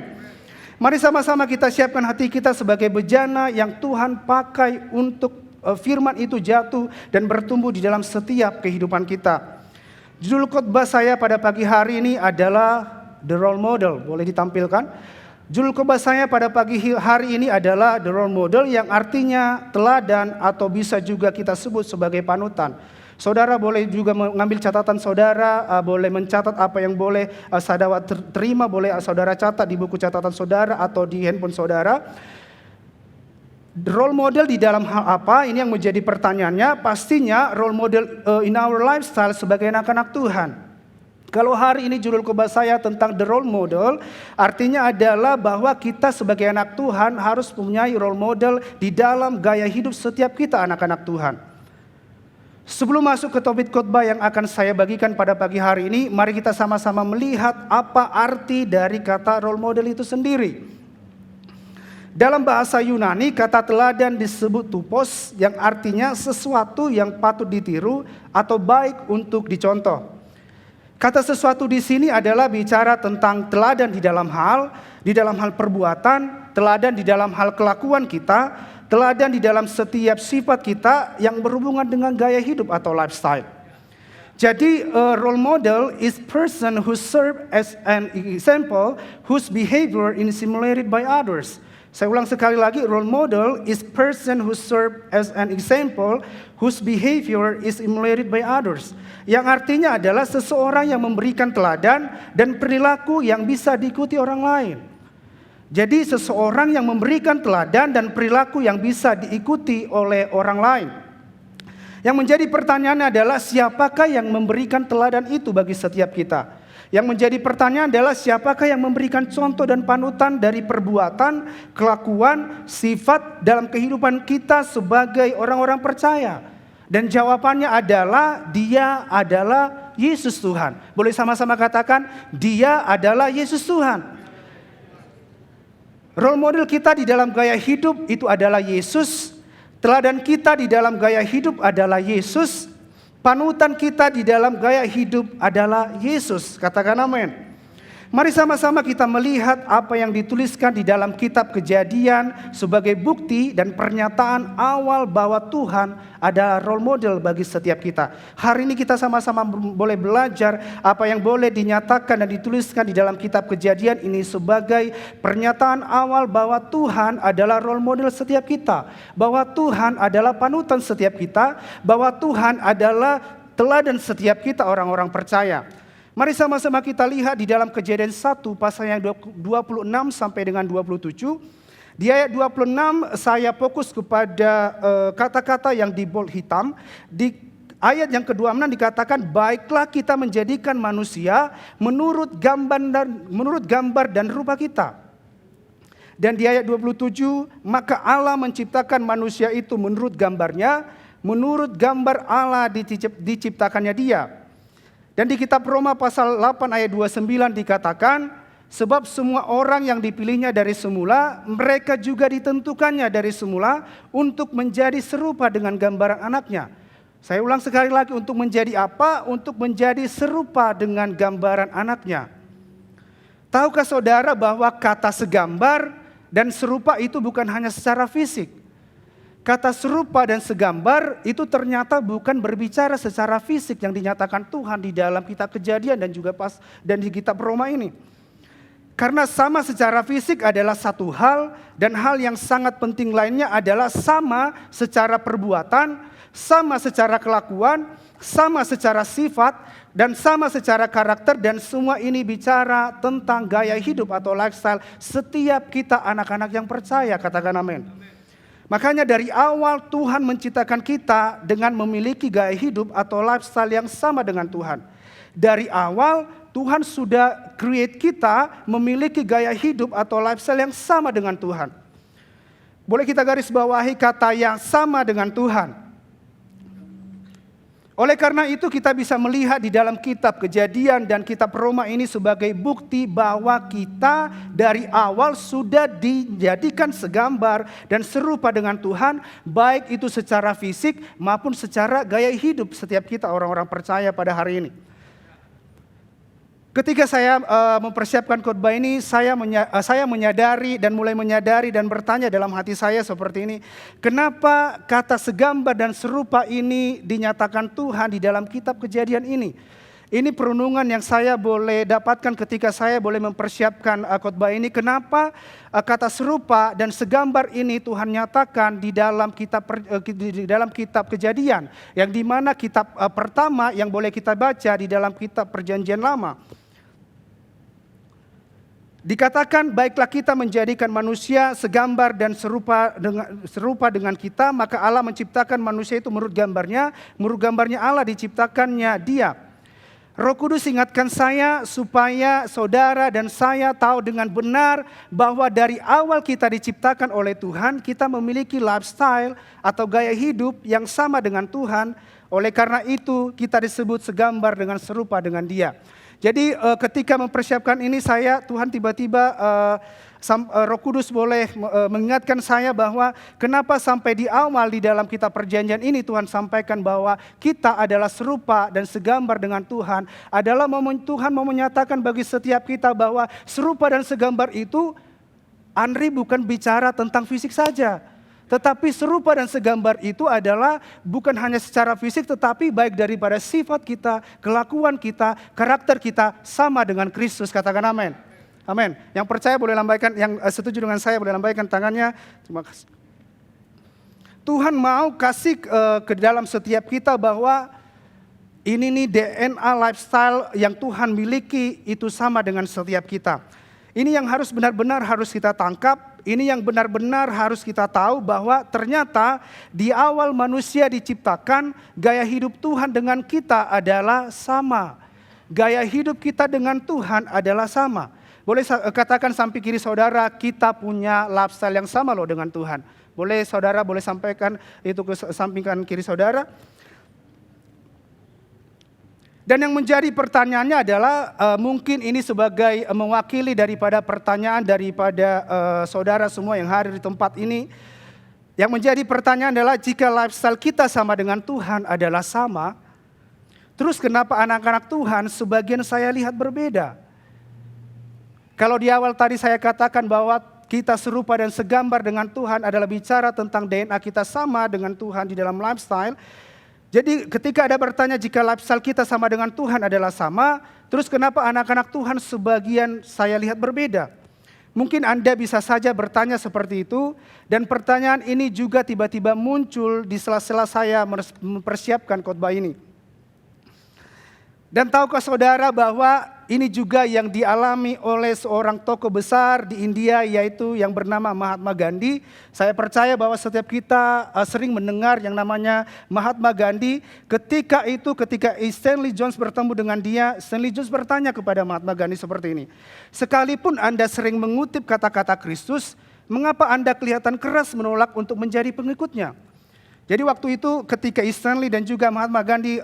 Mari sama-sama kita siapkan hati kita sebagai bejana yang Tuhan pakai untuk firman itu jatuh dan bertumbuh di dalam setiap kehidupan kita. Judul khotbah saya pada pagi hari ini adalah The Role Model. Boleh ditampilkan? Judul khotbah saya pada pagi hari ini adalah The Role Model, yang artinya teladan atau bisa juga kita sebut sebagai panutan. Saudara boleh juga mengambil catatan saudara, boleh mencatat apa yang boleh saudara terima, boleh saudara catat di buku catatan saudara atau di handphone saudara. Role model di dalam hal apa? Ini yang menjadi pertanyaannya. Pastinya role model in our lifestyle sebagai anak-anak Tuhan. Kalau hari ini judul khotbah saya tentang the role model, artinya adalah bahwa kita sebagai anak Tuhan harus punya role model di dalam gaya hidup setiap kita anak-anak Tuhan. Sebelum masuk ke topik khotbah yang akan saya bagikan pada pagi hari ini, mari kita sama-sama melihat apa arti dari kata role model itu sendiri. Dalam bahasa Yunani, kata teladan disebut tupos, yang artinya sesuatu yang patut ditiru atau baik untuk dicontoh. Kata sesuatu di sini adalah bicara tentang teladan di dalam hal perbuatan, teladan di dalam hal kelakuan kita, teladan di dalam setiap sifat kita yang berhubungan dengan gaya hidup atau lifestyle. Jadi role model is person who serve as an example whose behavior is emulated by others. Saya ulang sekali lagi, role model is person who serve as an example whose behavior is emulated by others. Yang artinya adalah seseorang yang memberikan teladan dan perilaku yang bisa diikuti orang lain. Jadi seseorang yang memberikan teladan dan perilaku yang bisa diikuti oleh orang lain. Yang menjadi pertanyaan adalah siapakah yang memberikan teladan itu bagi setiap kita? Yang menjadi pertanyaan adalah siapakah yang memberikan contoh dan panutan dari perbuatan, kelakuan, sifat dalam kehidupan kita sebagai orang-orang percaya? Dan jawabannya adalah dia adalah Yesus Tuhan. Boleh sama-sama katakan, dia adalah Yesus Tuhan. Role model kita di dalam gaya hidup itu adalah Yesus. Teladan kita di dalam gaya hidup adalah Yesus. Panutan kita di dalam gaya hidup adalah Yesus. Katakan amin. Mari sama-sama kita melihat apa yang dituliskan di dalam kitab Kejadian sebagai bukti dan pernyataan awal bahwa Tuhan adalah role model bagi setiap kita. Hari ini kita sama-sama boleh belajar apa yang boleh dinyatakan dan dituliskan di dalam kitab Kejadian ini sebagai pernyataan awal bahwa Tuhan adalah role model setiap kita. Bahwa Tuhan adalah panutan setiap kita. Bahwa Tuhan adalah teladan setiap kita orang-orang percaya. Mari sama-sama kita lihat di dalam Kejadian 1 pasal yang 26 sampai dengan 27. Di ayat 26 saya fokus kepada kata-kata yang di bold hitam. Di ayat yang ke-26 dikatakan, baiklah kita menjadikan manusia menurut gambar dan rupa kita. Dan di ayat 27, maka Allah menciptakan manusia itu menurut gambarnya, menurut gambar Allah diciptakannya dia. Dan di kitab Roma pasal 8 ayat 29 dikatakan, sebab semua orang yang dipilihnya dari semula, mereka juga ditentukannya dari semula untuk menjadi serupa dengan gambaran anaknya. Saya ulang sekali lagi, untuk menjadi apa? Untuk menjadi serupa dengan gambaran anaknya. Tahukah saudara bahwa kata segambar dan serupa itu bukan hanya secara fisik. Kata serupa dan segambar itu ternyata bukan berbicara secara fisik yang dinyatakan Tuhan di dalam kitab Kejadian dan juga di kitab Roma ini. Karena sama secara fisik adalah satu hal, dan hal yang sangat penting lainnya adalah sama secara perbuatan, sama secara kelakuan, sama secara sifat, dan sama secara karakter, dan semua ini bicara tentang gaya hidup atau lifestyle setiap kita anak-anak yang percaya, katakan amin. Makanya dari awal Tuhan menciptakan kita dengan memiliki gaya hidup atau lifestyle yang sama dengan Tuhan. Dari awal Tuhan sudah create kita memiliki gaya hidup atau lifestyle yang sama dengan Tuhan. Boleh kita garis bawahi kata yang sama dengan Tuhan. Oleh karena itu kita bisa melihat di dalam kitab Kejadian dan kitab Roma ini sebagai bukti bahwa kita dari awal sudah dijadikan segambar dan serupa dengan Tuhan, baik itu secara fisik maupun secara gaya hidup setiap kita orang-orang percaya pada hari ini. Ketika saya mempersiapkan khotbah ini, saya menyadari dan mulai menyadari dan bertanya dalam hati saya seperti ini. Kenapa kata segambar dan serupa ini dinyatakan Tuhan di dalam kitab Kejadian ini? Ini perenungan yang saya boleh dapatkan ketika saya boleh mempersiapkan khotbah ini. Kenapa kata serupa dan segambar ini Tuhan nyatakan di dalam kitab Kejadian, yang dimana kitab pertama yang boleh kita baca di dalam kitab Perjanjian Lama. Dikatakan, baiklah kita menjadikan manusia segambar dan serupa dengan kita, maka Allah menciptakan manusia itu menurut gambarnya Allah diciptakannya dia. Roh Kudus ingatkan saya supaya saudara dan saya tahu dengan benar bahwa dari awal kita diciptakan oleh Tuhan, kita memiliki lifestyle atau gaya hidup yang sama dengan Tuhan. Oleh karena itu kita disebut segambar dengan serupa dengan dia. Jadi ketika mempersiapkan ini Tuhan tiba-tiba Roh Kudus boleh mengingatkan saya bahwa kenapa sampai di awal di dalam kitab Perjanjian ini Tuhan sampaikan bahwa kita adalah serupa dan segambar dengan Tuhan. Adalah Tuhan mau menyatakan bagi setiap kita bahwa serupa dan segambar itu Andri bukan bicara tentang fisik saja. Tetapi serupa dan segambar itu adalah bukan hanya secara fisik, tetapi baik daripada sifat kita, kelakuan kita, karakter kita sama dengan Kristus. Katakan amin. Amin. Yang percaya boleh lambaikan, yang setuju dengan saya boleh lambaikan tangannya. Terima kasih. Tuhan mau kasih ke dalam setiap kita bahwa ini nih DNA lifestyle yang Tuhan miliki itu sama dengan setiap kita. Ini yang harus benar-benar harus kita tangkap. Ini yang benar-benar harus kita tahu bahwa ternyata di awal manusia diciptakan, gaya hidup Tuhan dengan kita adalah sama. Gaya hidup kita dengan Tuhan adalah sama. Boleh katakan samping kiri saudara, kita punya lifestyle yang sama loh dengan Tuhan. Boleh saudara boleh sampaikan itu ke samping kiri saudara. Dan yang menjadi pertanyaannya adalah mungkin ini sebagai mewakili daripada pertanyaan daripada saudara semua yang hadir di tempat ini. Yang menjadi pertanyaan adalah jika lifestyle kita sama dengan Tuhan adalah sama, terus kenapa anak-anak Tuhan sebagian saya lihat berbeda? Kalau di awal tadi saya katakan bahwa kita serupa dan segambar dengan Tuhan adalah bicara tentang DNA kita sama dengan Tuhan di dalam lifestyle. Jadi ketika ada bertanya jika lifestyle kita sama dengan Tuhan adalah sama, terus kenapa anak-anak Tuhan sebagian saya lihat berbeda? Mungkin Anda bisa saja bertanya seperti itu, dan pertanyaan ini juga tiba-tiba muncul di sela-sela saya mempersiapkan khotbah ini. Dan tahukah saudara bahwa ini juga yang dialami oleh seorang tokoh besar di India, yaitu yang bernama Mahatma Gandhi. Saya percaya bahwa setiap kita sering mendengar yang namanya Mahatma Gandhi. Ketika Stanley Jones bertemu dengan dia, Stanley Jones bertanya kepada Mahatma Gandhi seperti ini. Sekalipun Anda sering mengutip kata-kata Kristus, mengapa Anda kelihatan keras menolak untuk menjadi pengikutnya? Jadi waktu itu ketika Stanley dan juga Mahatma Gandhi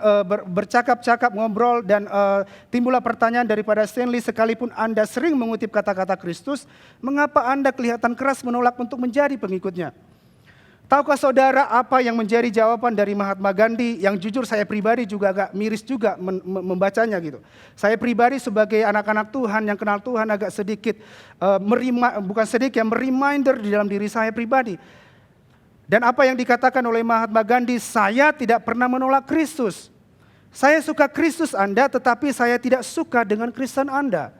bercakap-cakap, ngobrol, dan timbullah pertanyaan daripada Stanley, sekalipun Anda sering mengutip kata-kata Kristus, mengapa Anda kelihatan keras menolak untuk menjadi pengikutnya? Tahukah saudara apa yang menjadi jawaban dari Mahatma Gandhi, yang jujur saya pribadi juga agak miris juga membacanya gitu. Saya pribadi sebagai anak-anak Tuhan yang kenal Tuhan agak sedikit, reminder di dalam diri saya pribadi. Dan apa yang dikatakan oleh Mahatma Gandhi, saya tidak pernah menolak Kristus. Saya suka Kristus Anda, tetapi saya tidak suka dengan Kristen Anda.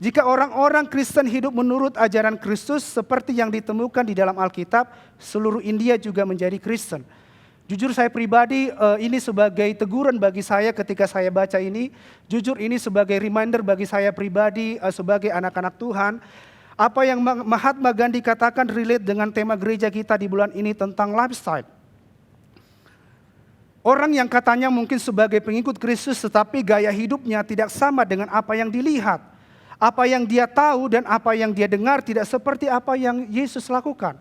Jika orang-orang Kristen hidup menurut ajaran Kristus seperti yang ditemukan di dalam Alkitab, seluruh India juga menjadi Kristen. Jujur saya pribadi, ini sebagai teguran bagi saya ketika saya baca ini. Jujur ini sebagai reminder bagi saya pribadi sebagai anak-anak Tuhan. Apa yang Mahatma Gandhi katakan relate dengan tema gereja kita di bulan ini tentang lifestyle. Orang yang katanya mungkin sebagai pengikut Kristus tetapi gaya hidupnya tidak sama dengan apa yang dilihat. Apa yang dia tahu dan apa yang dia dengar tidak seperti apa yang Yesus lakukan.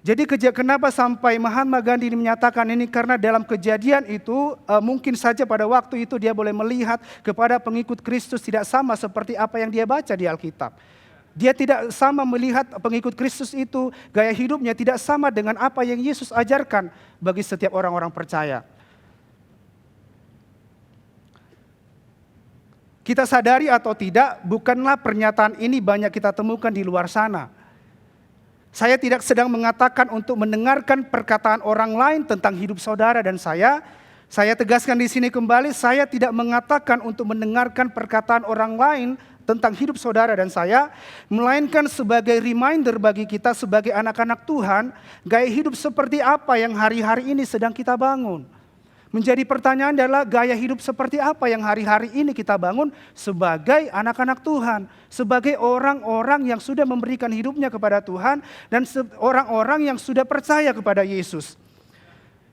Jadi kenapa sampai Mahatma Gandhi ini menyatakan ini? Karena dalam kejadian itu mungkin saja pada waktu itu dia boleh melihat kepada pengikut Kristus tidak sama seperti apa yang dia baca di Alkitab. Dia tidak sama melihat pengikut Kristus itu, gaya hidupnya tidak sama dengan apa yang Yesus ajarkan bagi setiap orang-orang percaya. Kita sadari atau tidak, bukanlah pernyataan ini banyak kita temukan di luar sana. Saya tidak sedang mengatakan untuk mendengarkan perkataan orang lain tentang hidup saudara dan saya. Saya tegaskan di sini kembali, saya tidak mengatakan untuk mendengarkan perkataan orang lain tentang hidup saudara dan saya, melainkan sebagai reminder bagi kita sebagai anak-anak Tuhan, gaya hidup seperti apa yang hari-hari ini sedang kita bangun. Menjadi pertanyaan adalah gaya hidup seperti apa yang hari-hari ini kita bangun sebagai anak-anak Tuhan, sebagai orang-orang yang sudah memberikan hidupnya kepada Tuhan dan orang-orang yang sudah percaya kepada Yesus.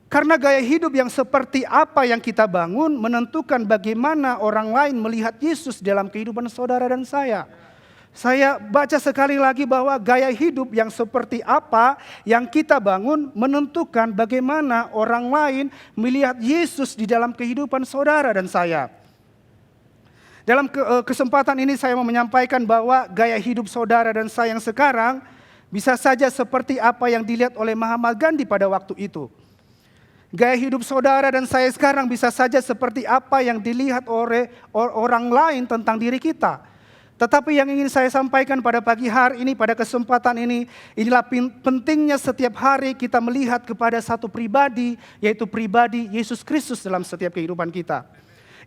Karena gaya hidup yang seperti apa yang kita bangun menentukan bagaimana orang lain melihat Yesus dalam kehidupan saudara dan saya. Saya baca sekali lagi bahwa gaya hidup yang seperti apa yang kita bangun menentukan bagaimana orang lain melihat Yesus di dalam kehidupan saudara dan saya. Dalam kesempatan ini saya mau menyampaikan bahwa gaya hidup saudara dan saya yang sekarang bisa saja seperti apa yang dilihat oleh Mahatma Gandhi pada waktu itu. Gaya hidup saudara dan saya sekarang bisa saja seperti apa yang dilihat oleh orang lain tentang diri kita. Tetapi yang ingin saya sampaikan pada pagi hari ini, pada kesempatan ini, inilah pentingnya setiap hari kita melihat kepada satu pribadi, yaitu pribadi Yesus Kristus dalam setiap kehidupan kita.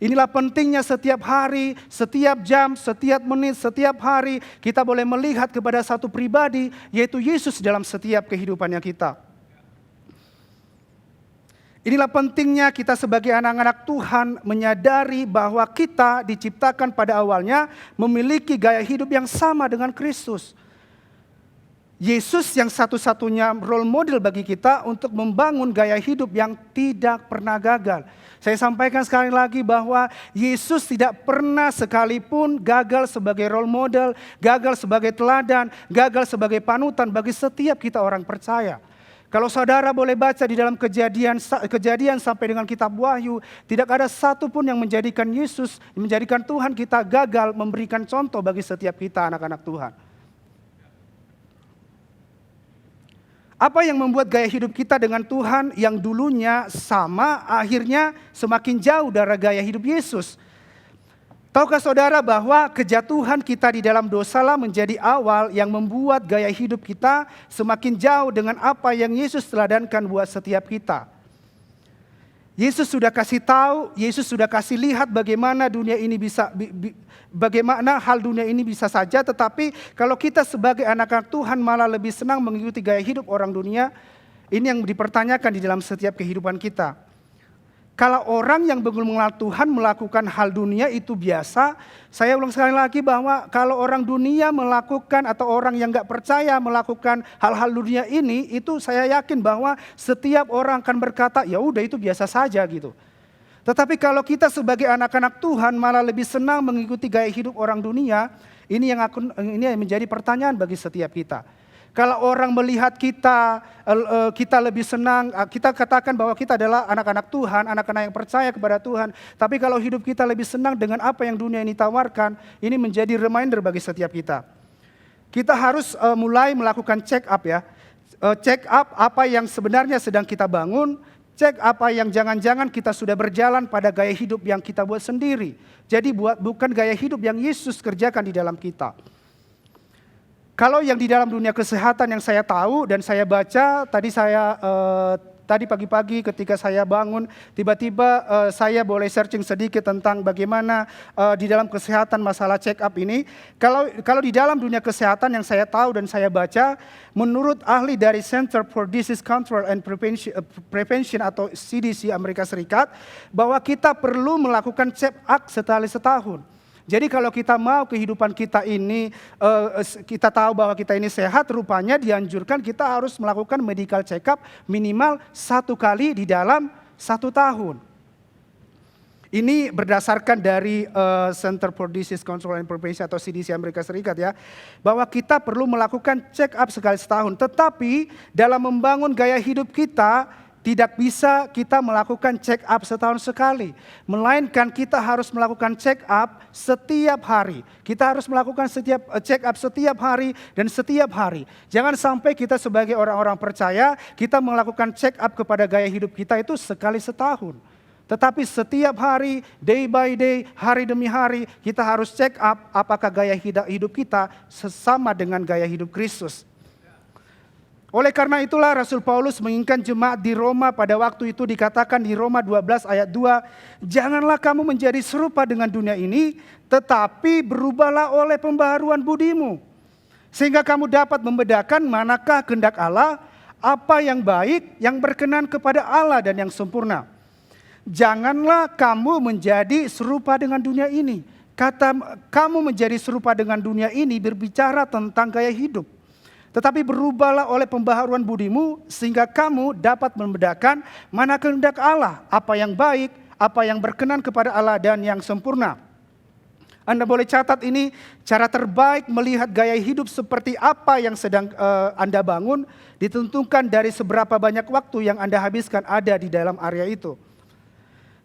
Inilah pentingnya setiap hari, setiap jam, setiap menit, setiap hari kita boleh melihat kepada satu pribadi, yaitu Yesus dalam setiap kehidupannya kita. Inilah pentingnya kita sebagai anak-anak Tuhan menyadari bahwa kita diciptakan pada awalnya memiliki gaya hidup yang sama dengan Kristus. Yesus yang satu-satunya role model bagi kita untuk membangun gaya hidup yang tidak pernah gagal. Saya sampaikan sekali lagi bahwa Yesus tidak pernah sekalipun gagal sebagai role model, gagal sebagai teladan, gagal sebagai panutan bagi setiap kita orang percaya. Kalau saudara boleh baca di dalam kejadian sampai dengan kitab Wahyu, tidak ada satu pun yang menjadikan Yesus, menjadikan Tuhan kita gagal memberikan contoh bagi setiap kita anak-anak Tuhan. Apa yang membuat gaya hidup kita dengan Tuhan yang dulunya sama, akhirnya semakin jauh dari gaya hidup Yesus? Tahukah saudara bahwa kejatuhan kita di dalam dosalah menjadi awal yang membuat gaya hidup kita semakin jauh dengan apa yang Yesus teladankan buat setiap kita. Yesus sudah kasih tahu, Yesus sudah kasih lihat bagaimana dunia ini bagaimana hal dunia ini bisa saja, tetapi kalau kita sebagai anak-anak Tuhan malah lebih senang mengikuti gaya hidup orang dunia, ini yang dipertanyakan di dalam setiap kehidupan kita. Kalau orang yang belum mengenal Tuhan melakukan hal dunia itu biasa, saya ulang sekali lagi bahwa kalau orang dunia melakukan atau orang yang gak percaya melakukan hal-hal dunia ini, itu saya yakin bahwa setiap orang akan berkata, ya udah itu biasa saja gitu. Tetapi kalau kita sebagai anak-anak Tuhan malah lebih senang mengikuti gaya hidup orang dunia, ini yang menjadi pertanyaan bagi setiap kita. Kalau orang melihat kita lebih senang, kita katakan bahwa kita adalah anak-anak Tuhan, anak-anak yang percaya kepada Tuhan. Tapi kalau hidup kita lebih senang dengan apa yang dunia ini tawarkan, ini menjadi reminder bagi setiap kita. Kita harus mulai melakukan check up ya. Check up apa yang sebenarnya sedang kita bangun, cek apa yang jangan-jangan kita sudah berjalan pada gaya hidup yang kita buat sendiri. Jadi bukan gaya hidup yang Yesus kerjakan di dalam kita. Kalau yang di dalam dunia kesehatan yang saya tahu dan saya baca, tadi pagi-pagi ketika saya bangun, tiba-tiba saya boleh searching sedikit tentang bagaimana di dalam kesehatan masalah check up ini. Kalau di dalam dunia kesehatan yang saya tahu dan saya baca, menurut ahli dari Center for Disease Control and Prevention atau CDC Amerika Serikat, bahwa kita perlu melakukan check up setahun. Jadi kalau kita mau kehidupan kita ini, kita tahu bahwa kita ini sehat, rupanya dianjurkan kita harus melakukan medical check up minimal 1 kali di dalam 1 tahun. Ini berdasarkan dari Center for Disease Control and Prevention atau CDC Amerika Serikat ya, bahwa kita perlu melakukan check up sekali setahun. Tetapi dalam membangun gaya hidup kita, tidak bisa kita melakukan check up setahun sekali. Melainkan kita harus melakukan check up setiap hari. Kita harus melakukan check up setiap hari dan setiap hari. Jangan sampai kita sebagai orang-orang percaya, kita melakukan check up kepada gaya hidup kita itu sekali setahun. Tetapi setiap hari, day by day, hari demi hari, kita harus check up apakah gaya hidup kita sesama dengan gaya hidup Kristus. Oleh karena itulah Rasul Paulus mengingatkan jemaat di Roma pada waktu itu dikatakan di Roma 12 ayat 2, janganlah kamu menjadi serupa dengan dunia ini, tetapi berubahlah oleh pembaharuan budimu. Sehingga kamu dapat membedakan manakah kehendak Allah, apa yang baik, yang berkenan kepada Allah dan yang sempurna. Janganlah kamu menjadi serupa dengan dunia ini. Kata kamu menjadi serupa dengan dunia ini berbicara tentang gaya hidup. Tetapi berubahlah oleh pembaharuan budimu sehingga kamu dapat membedakan mana kehendak Allah, apa yang baik, apa yang berkenan kepada Allah dan yang sempurna. Anda boleh catat ini cara terbaik melihat gaya hidup seperti apa yang sedang Anda bangun ditentukan dari seberapa banyak waktu yang Anda habiskan ada di dalam area itu.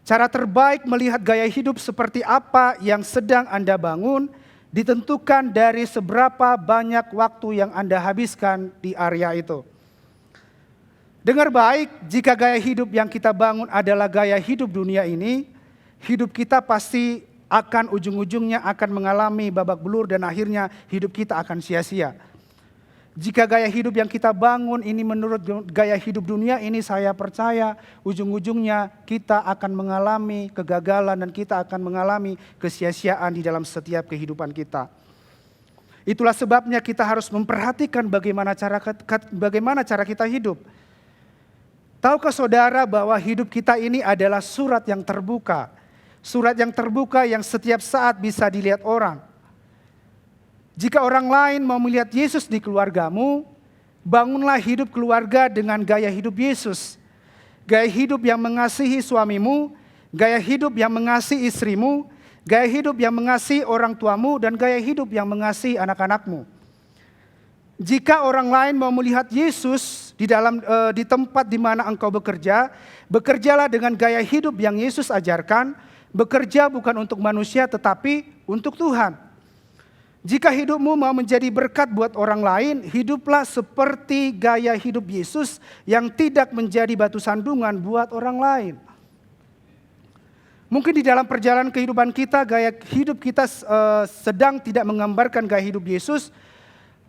Cara terbaik melihat gaya hidup seperti apa yang sedang Anda bangun ditentukan dari seberapa banyak waktu yang Anda habiskan di area itu. Dengar baik, jika gaya hidup yang kita bangun adalah gaya hidup dunia ini, hidup kita pasti akan ujung-ujungnya akan mengalami babak belur dan akhirnya hidup kita akan sia-sia. Jika gaya hidup yang kita bangun ini menurut gaya hidup dunia ini, saya percaya ujung-ujungnya kita akan mengalami kegagalan dan kita akan mengalami kesia-siaan di dalam setiap kehidupan kita. Itulah sebabnya kita harus memperhatikan bagaimana cara kita hidup. Tahukah saudara bahwa hidup kita ini adalah surat yang terbuka. Surat yang terbuka yang setiap saat bisa dilihat orang. Jika orang lain mau melihat Yesus di keluargamu, bangunlah hidup keluarga dengan gaya hidup Yesus. Gaya hidup yang mengasihi suamimu, gaya hidup yang mengasihi istrimu, gaya hidup yang mengasihi orang tuamu, dan gaya hidup yang mengasihi anak-anakmu. Jika orang lain mau melihat Yesus di tempat di mana engkau bekerja, bekerjalah dengan gaya hidup yang Yesus ajarkan, bekerja bukan untuk manusia tetapi untuk Tuhan. Jika hidupmu mau menjadi berkat buat orang lain, hiduplah seperti gaya hidup Yesus yang tidak menjadi batu sandungan buat orang lain. Mungkin di dalam perjalanan kehidupan kita, gaya hidup kita sedang tidak menggambarkan gaya hidup Yesus.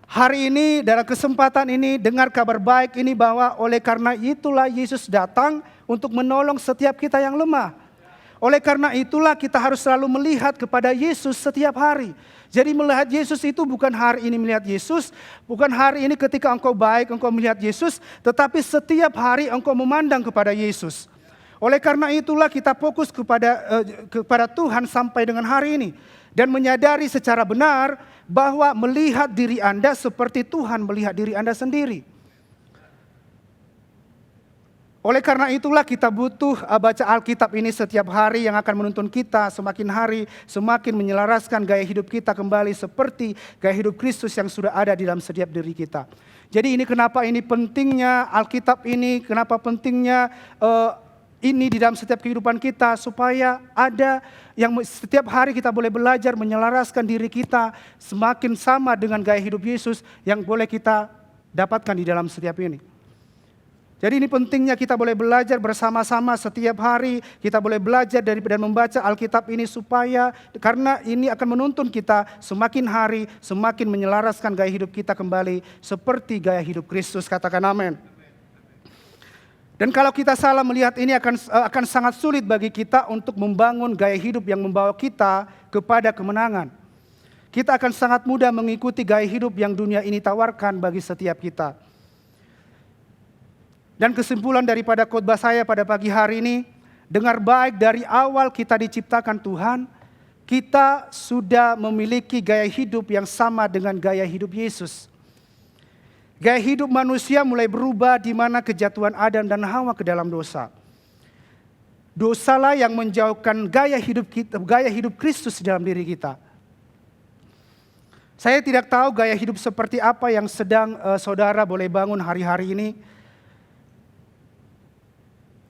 Hari ini dalam kesempatan ini dengar kabar baik ini bahwa oleh karena itulah Yesus datang untuk menolong setiap kita yang lemah. Oleh karena itulah kita harus selalu melihat kepada Yesus setiap hari. Jadi melihat Yesus itu bukan hari ini melihat Yesus, bukan hari ini ketika engkau baik engkau melihat Yesus, tetapi setiap hari engkau memandang kepada Yesus. Oleh karena itulah kita fokus kepada Tuhan sampai dengan hari ini. Dan menyadari secara benar bahwa melihat diri Anda seperti Tuhan melihat diri Anda sendiri. Oleh karena itulah kita butuh baca Alkitab ini setiap hari yang akan menuntun kita semakin hari semakin menyelaraskan gaya hidup kita kembali seperti gaya hidup Kristus yang sudah ada di dalam setiap diri kita. Jadi ini kenapa ini pentingnya Alkitab ini, kenapa pentingnya ini di dalam setiap kehidupan kita supaya ada yang setiap hari kita boleh belajar menyelaraskan diri kita semakin sama dengan gaya hidup Yesus yang boleh kita dapatkan di dalam setiap ini. Jadi ini pentingnya kita boleh belajar bersama-sama setiap hari, kita boleh belajar dan membaca Alkitab ini supaya karena ini akan menuntun kita semakin hari semakin menyelaraskan gaya hidup kita kembali seperti gaya hidup Kristus. Katakan amin. Dan kalau kita salah melihat ini akan sangat sulit bagi kita untuk membangun gaya hidup yang membawa kita kepada kemenangan. Kita akan sangat mudah mengikuti gaya hidup yang dunia ini tawarkan bagi setiap kita. Dan kesimpulan daripada khotbah saya pada pagi hari ini, dengar baik dari awal kita diciptakan Tuhan, kita sudah memiliki gaya hidup yang sama dengan gaya hidup Yesus. Gaya hidup manusia mulai berubah di mana kejatuhan Adam dan Hawa ke dalam dosa. Dosalah yang menjauhkan gaya hidup Kristus di dalam diri kita. Saya tidak tahu gaya hidup seperti apa yang sedang saudara boleh bangun hari-hari ini.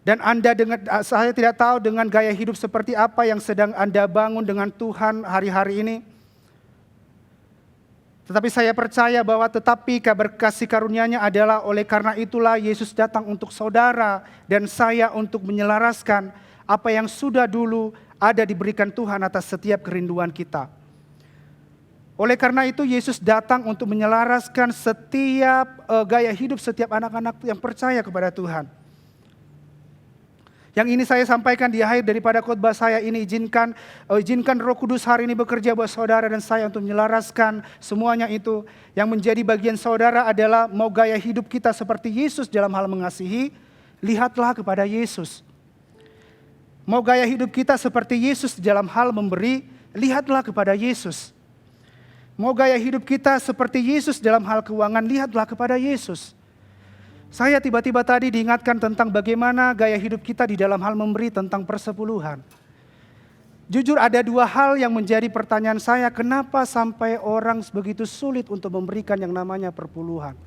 Dan saya tidak tahu dengan gaya hidup seperti apa yang sedang Anda bangun dengan Tuhan hari-hari ini. Tetapi saya percaya bahwa kabar kasih karunia-Nya adalah oleh karena itulah Yesus datang untuk saudara dan saya untuk menyelaraskan apa yang sudah dulu ada diberikan Tuhan atas setiap kerinduan kita. Oleh karena itu Yesus datang untuk menyelaraskan setiap gaya hidup setiap anak-anak yang percaya kepada Tuhan. Yang ini saya sampaikan di akhir daripada khotbah saya ini, izinkan Roh Kudus hari ini bekerja buat saudara dan saya untuk menyelaraskan semuanya itu. Yang menjadi bagian saudara adalah mau gaya hidup kita seperti Yesus dalam hal mengasihi, lihatlah kepada Yesus. Mau gaya hidup kita seperti Yesus dalam hal memberi, lihatlah kepada Yesus. Mau gaya hidup kita seperti Yesus dalam hal keuangan, lihatlah kepada Yesus. Saya tiba-tiba tadi diingatkan tentang bagaimana gaya hidup kita di dalam hal memberi tentang persepuluhan. Jujur ada dua hal yang menjadi pertanyaan saya, kenapa sampai orang begitu sulit untuk memberikan yang namanya perpuluhan.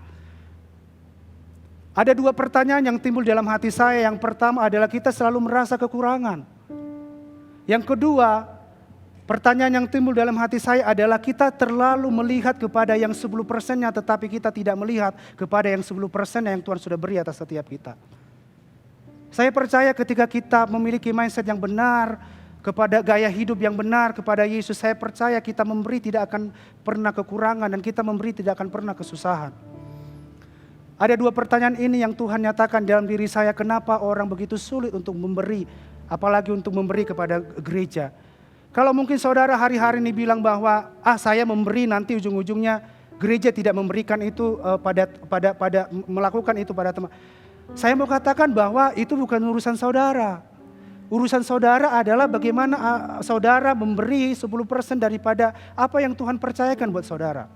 Ada dua pertanyaan yang timbul dalam hati saya. Yang pertama adalah kita selalu merasa kekurangan. Yang kedua, pertanyaan yang timbul dalam hati saya adalah kita terlalu melihat kepada yang 10%-nya tetapi kita tidak melihat kepada yang 10% yang Tuhan sudah beri atas setiap kita. Saya percaya ketika kita memiliki mindset yang benar, kepada gaya hidup yang benar kepada Yesus, saya percaya kita memberi tidak akan pernah kekurangan dan kita memberi tidak akan pernah kesusahan. Ada dua pertanyaan ini yang Tuhan nyatakan dalam diri saya, kenapa orang begitu sulit untuk memberi, apalagi untuk memberi kepada gereja. Kalau mungkin saudara hari-hari ini bilang bahwa saya memberi nanti ujung-ujungnya gereja tidak memberikan itu melakukan itu pada teman. Saya mau katakan bahwa itu bukan urusan saudara. Urusan saudara adalah bagaimana saudara memberi 10% daripada apa yang Tuhan percayakan buat saudara.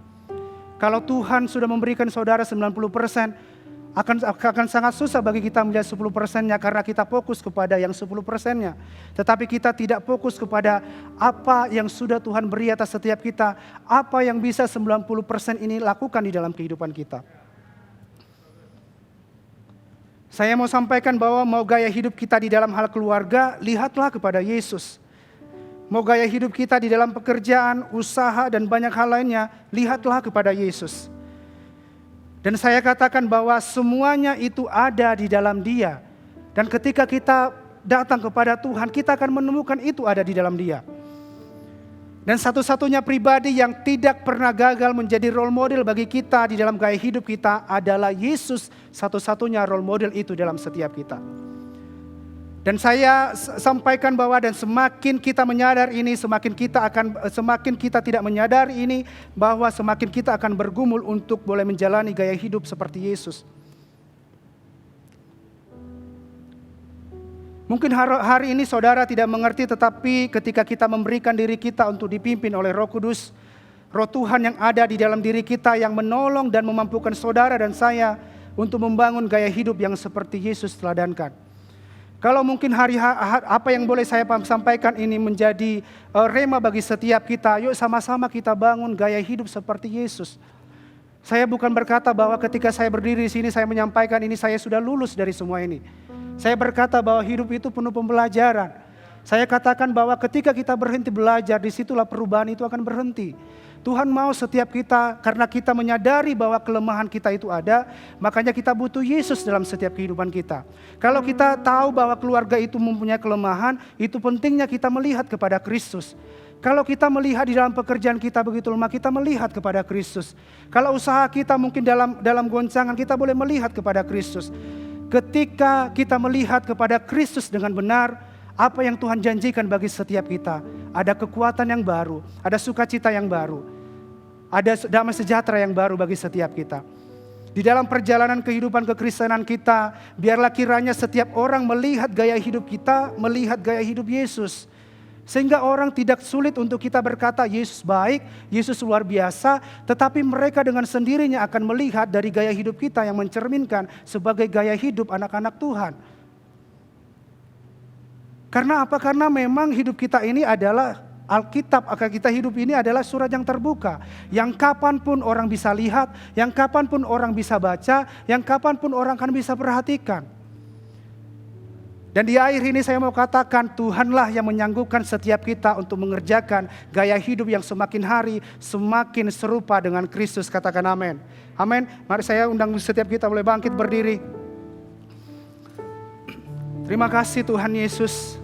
Kalau Tuhan sudah memberikan saudara 90%, akan sangat susah bagi kita melihat 10%-nya karena kita fokus kepada yang 10%-nya. Tetapi kita tidak fokus kepada apa yang sudah Tuhan beri atas setiap kita. Apa yang bisa 90% ini lakukan di dalam kehidupan kita. Saya mau sampaikan bahwa mau gaya hidup kita di dalam hal keluarga, lihatlah kepada Yesus. Mau gaya hidup kita di dalam pekerjaan, usaha dan banyak hal lainnya, lihatlah kepada Yesus. Dan saya katakan bahwa semuanya itu ada di dalam Dia. Dan ketika kita datang kepada Tuhan, kita akan menemukan itu ada di dalam Dia. Dan satu-satunya pribadi yang tidak pernah gagal menjadi role model bagi kita di dalam gaya hidup kita adalah Yesus. Satu-satunya role model itu dalam setiap kita. Dan saya sampaikan bahwa dan semakin kita menyadar ini, semakin kita tidak menyadari ini, bahwa semakin kita akan bergumul untuk boleh menjalani gaya hidup seperti Yesus. Mungkin hari ini saudara tidak mengerti, tetapi ketika kita memberikan diri kita untuk dipimpin oleh Roh Kudus, Roh Tuhan yang ada di dalam diri kita yang menolong dan memampukan saudara dan saya untuk membangun gaya hidup yang seperti Yesus teladankan. Kalau mungkin apa yang boleh saya sampaikan ini menjadi rema bagi setiap kita, yuk sama-sama kita bangun gaya hidup seperti Yesus. Saya bukan berkata bahwa ketika saya berdiri di sini saya menyampaikan ini saya sudah lulus dari semua ini. Saya berkata bahwa hidup itu penuh pembelajaran. Saya katakan bahwa ketika kita berhenti belajar, disitulah perubahan itu akan berhenti. Tuhan mau setiap kita, karena kita menyadari bahwa kelemahan kita itu ada, makanya kita butuh Yesus dalam setiap kehidupan kita. Kalau kita tahu bahwa keluarga itu mempunyai kelemahan, itu pentingnya kita melihat kepada Kristus. Kalau kita melihat di dalam pekerjaan kita begitu lemah, kita melihat kepada Kristus. Kalau usaha kita mungkin dalam goncangan, kita boleh melihat kepada Kristus. Ketika kita melihat kepada Kristus dengan benar, apa yang Tuhan janjikan bagi setiap kita, ada kekuatan yang baru, ada sukacita yang baru, ada damai sejahtera yang baru bagi setiap kita. Di dalam perjalanan kehidupan kekristenan kita, biarlah kiranya setiap orang melihat gaya hidup kita, melihat gaya hidup Yesus. Sehingga orang tidak sulit untuk kita berkata Yesus baik, Yesus luar biasa. Tetapi mereka dengan sendirinya akan melihat dari gaya hidup kita yang mencerminkan sebagai gaya hidup anak-anak Tuhan. Karena apa? Karena memang hidup kita ini adalah Alkitab, akan kita hidup ini adalah surat yang terbuka. Yang kapanpun orang bisa lihat, yang kapanpun orang bisa baca, yang kapanpun orang akan bisa perhatikan. Dan di akhir ini saya mau katakan Tuhanlah yang menyanggupkan setiap kita untuk mengerjakan gaya hidup yang semakin hari semakin serupa dengan Kristus. Katakan amin. Amin. Mari saya undang setiap kita boleh bangkit berdiri. Terima kasih Tuhan Yesus.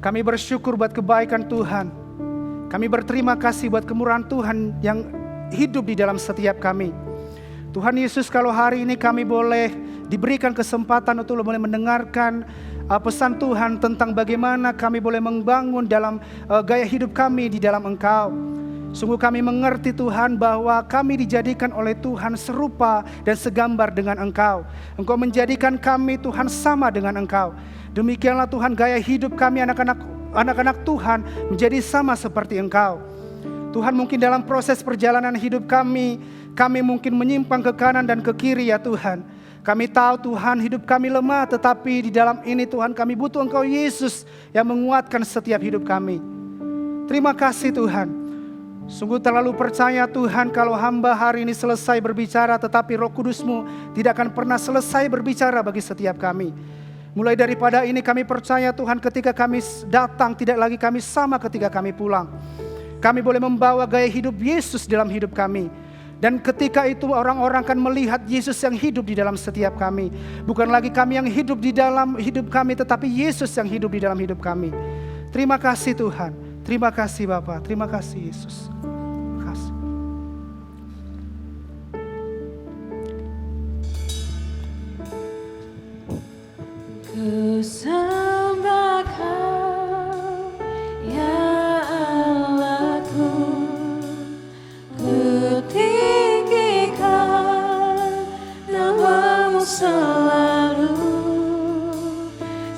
Kami bersyukur buat kebaikan Tuhan. Kami berterima kasih buat kemurahan Tuhan yang hidup di dalam setiap kami. Tuhan Yesus, kalau hari ini kami boleh diberikan kesempatan untuk boleh mendengarkan pesan Tuhan tentang bagaimana kami boleh membangun dalam gaya hidup kami di dalam Engkau. Sungguh kami mengerti Tuhan bahwa kami dijadikan oleh Tuhan serupa dan segambar dengan Engkau. Engkau menjadikan kami Tuhan sama dengan Engkau. Demikianlah Tuhan gaya hidup kami anak-anak Tuhan menjadi sama seperti Engkau. Tuhan mungkin dalam proses perjalanan hidup kami mungkin menyimpang ke kanan dan ke kiri ya Tuhan. Kami tahu Tuhan hidup kami lemah, tetapi di dalam ini Tuhan kami butuh Engkau Yesus yang menguatkan setiap hidup kami. Terima kasih Tuhan. Sungguh terlalu percaya Tuhan kalau hamba hari ini selesai berbicara, tetapi Roh Kudus-Mu tidak akan pernah selesai berbicara bagi setiap kami. Mulai daripada ini kami percaya Tuhan ketika kami datang tidak lagi kami sama ketika kami pulang. Kami boleh membawa gaya hidup Yesus dalam hidup kami. Dan ketika itu orang-orang akan melihat Yesus yang hidup di dalam setiap kami. Bukan lagi kami yang hidup di dalam hidup kami, tetapi Yesus yang hidup di dalam hidup kami. Terima kasih Tuhan. Terima kasih Bapa. Terima kasih Yesus. Terima kasih. Ku sembah Kau, ya Allahku. Ku tinggikan nama-Mu selalu.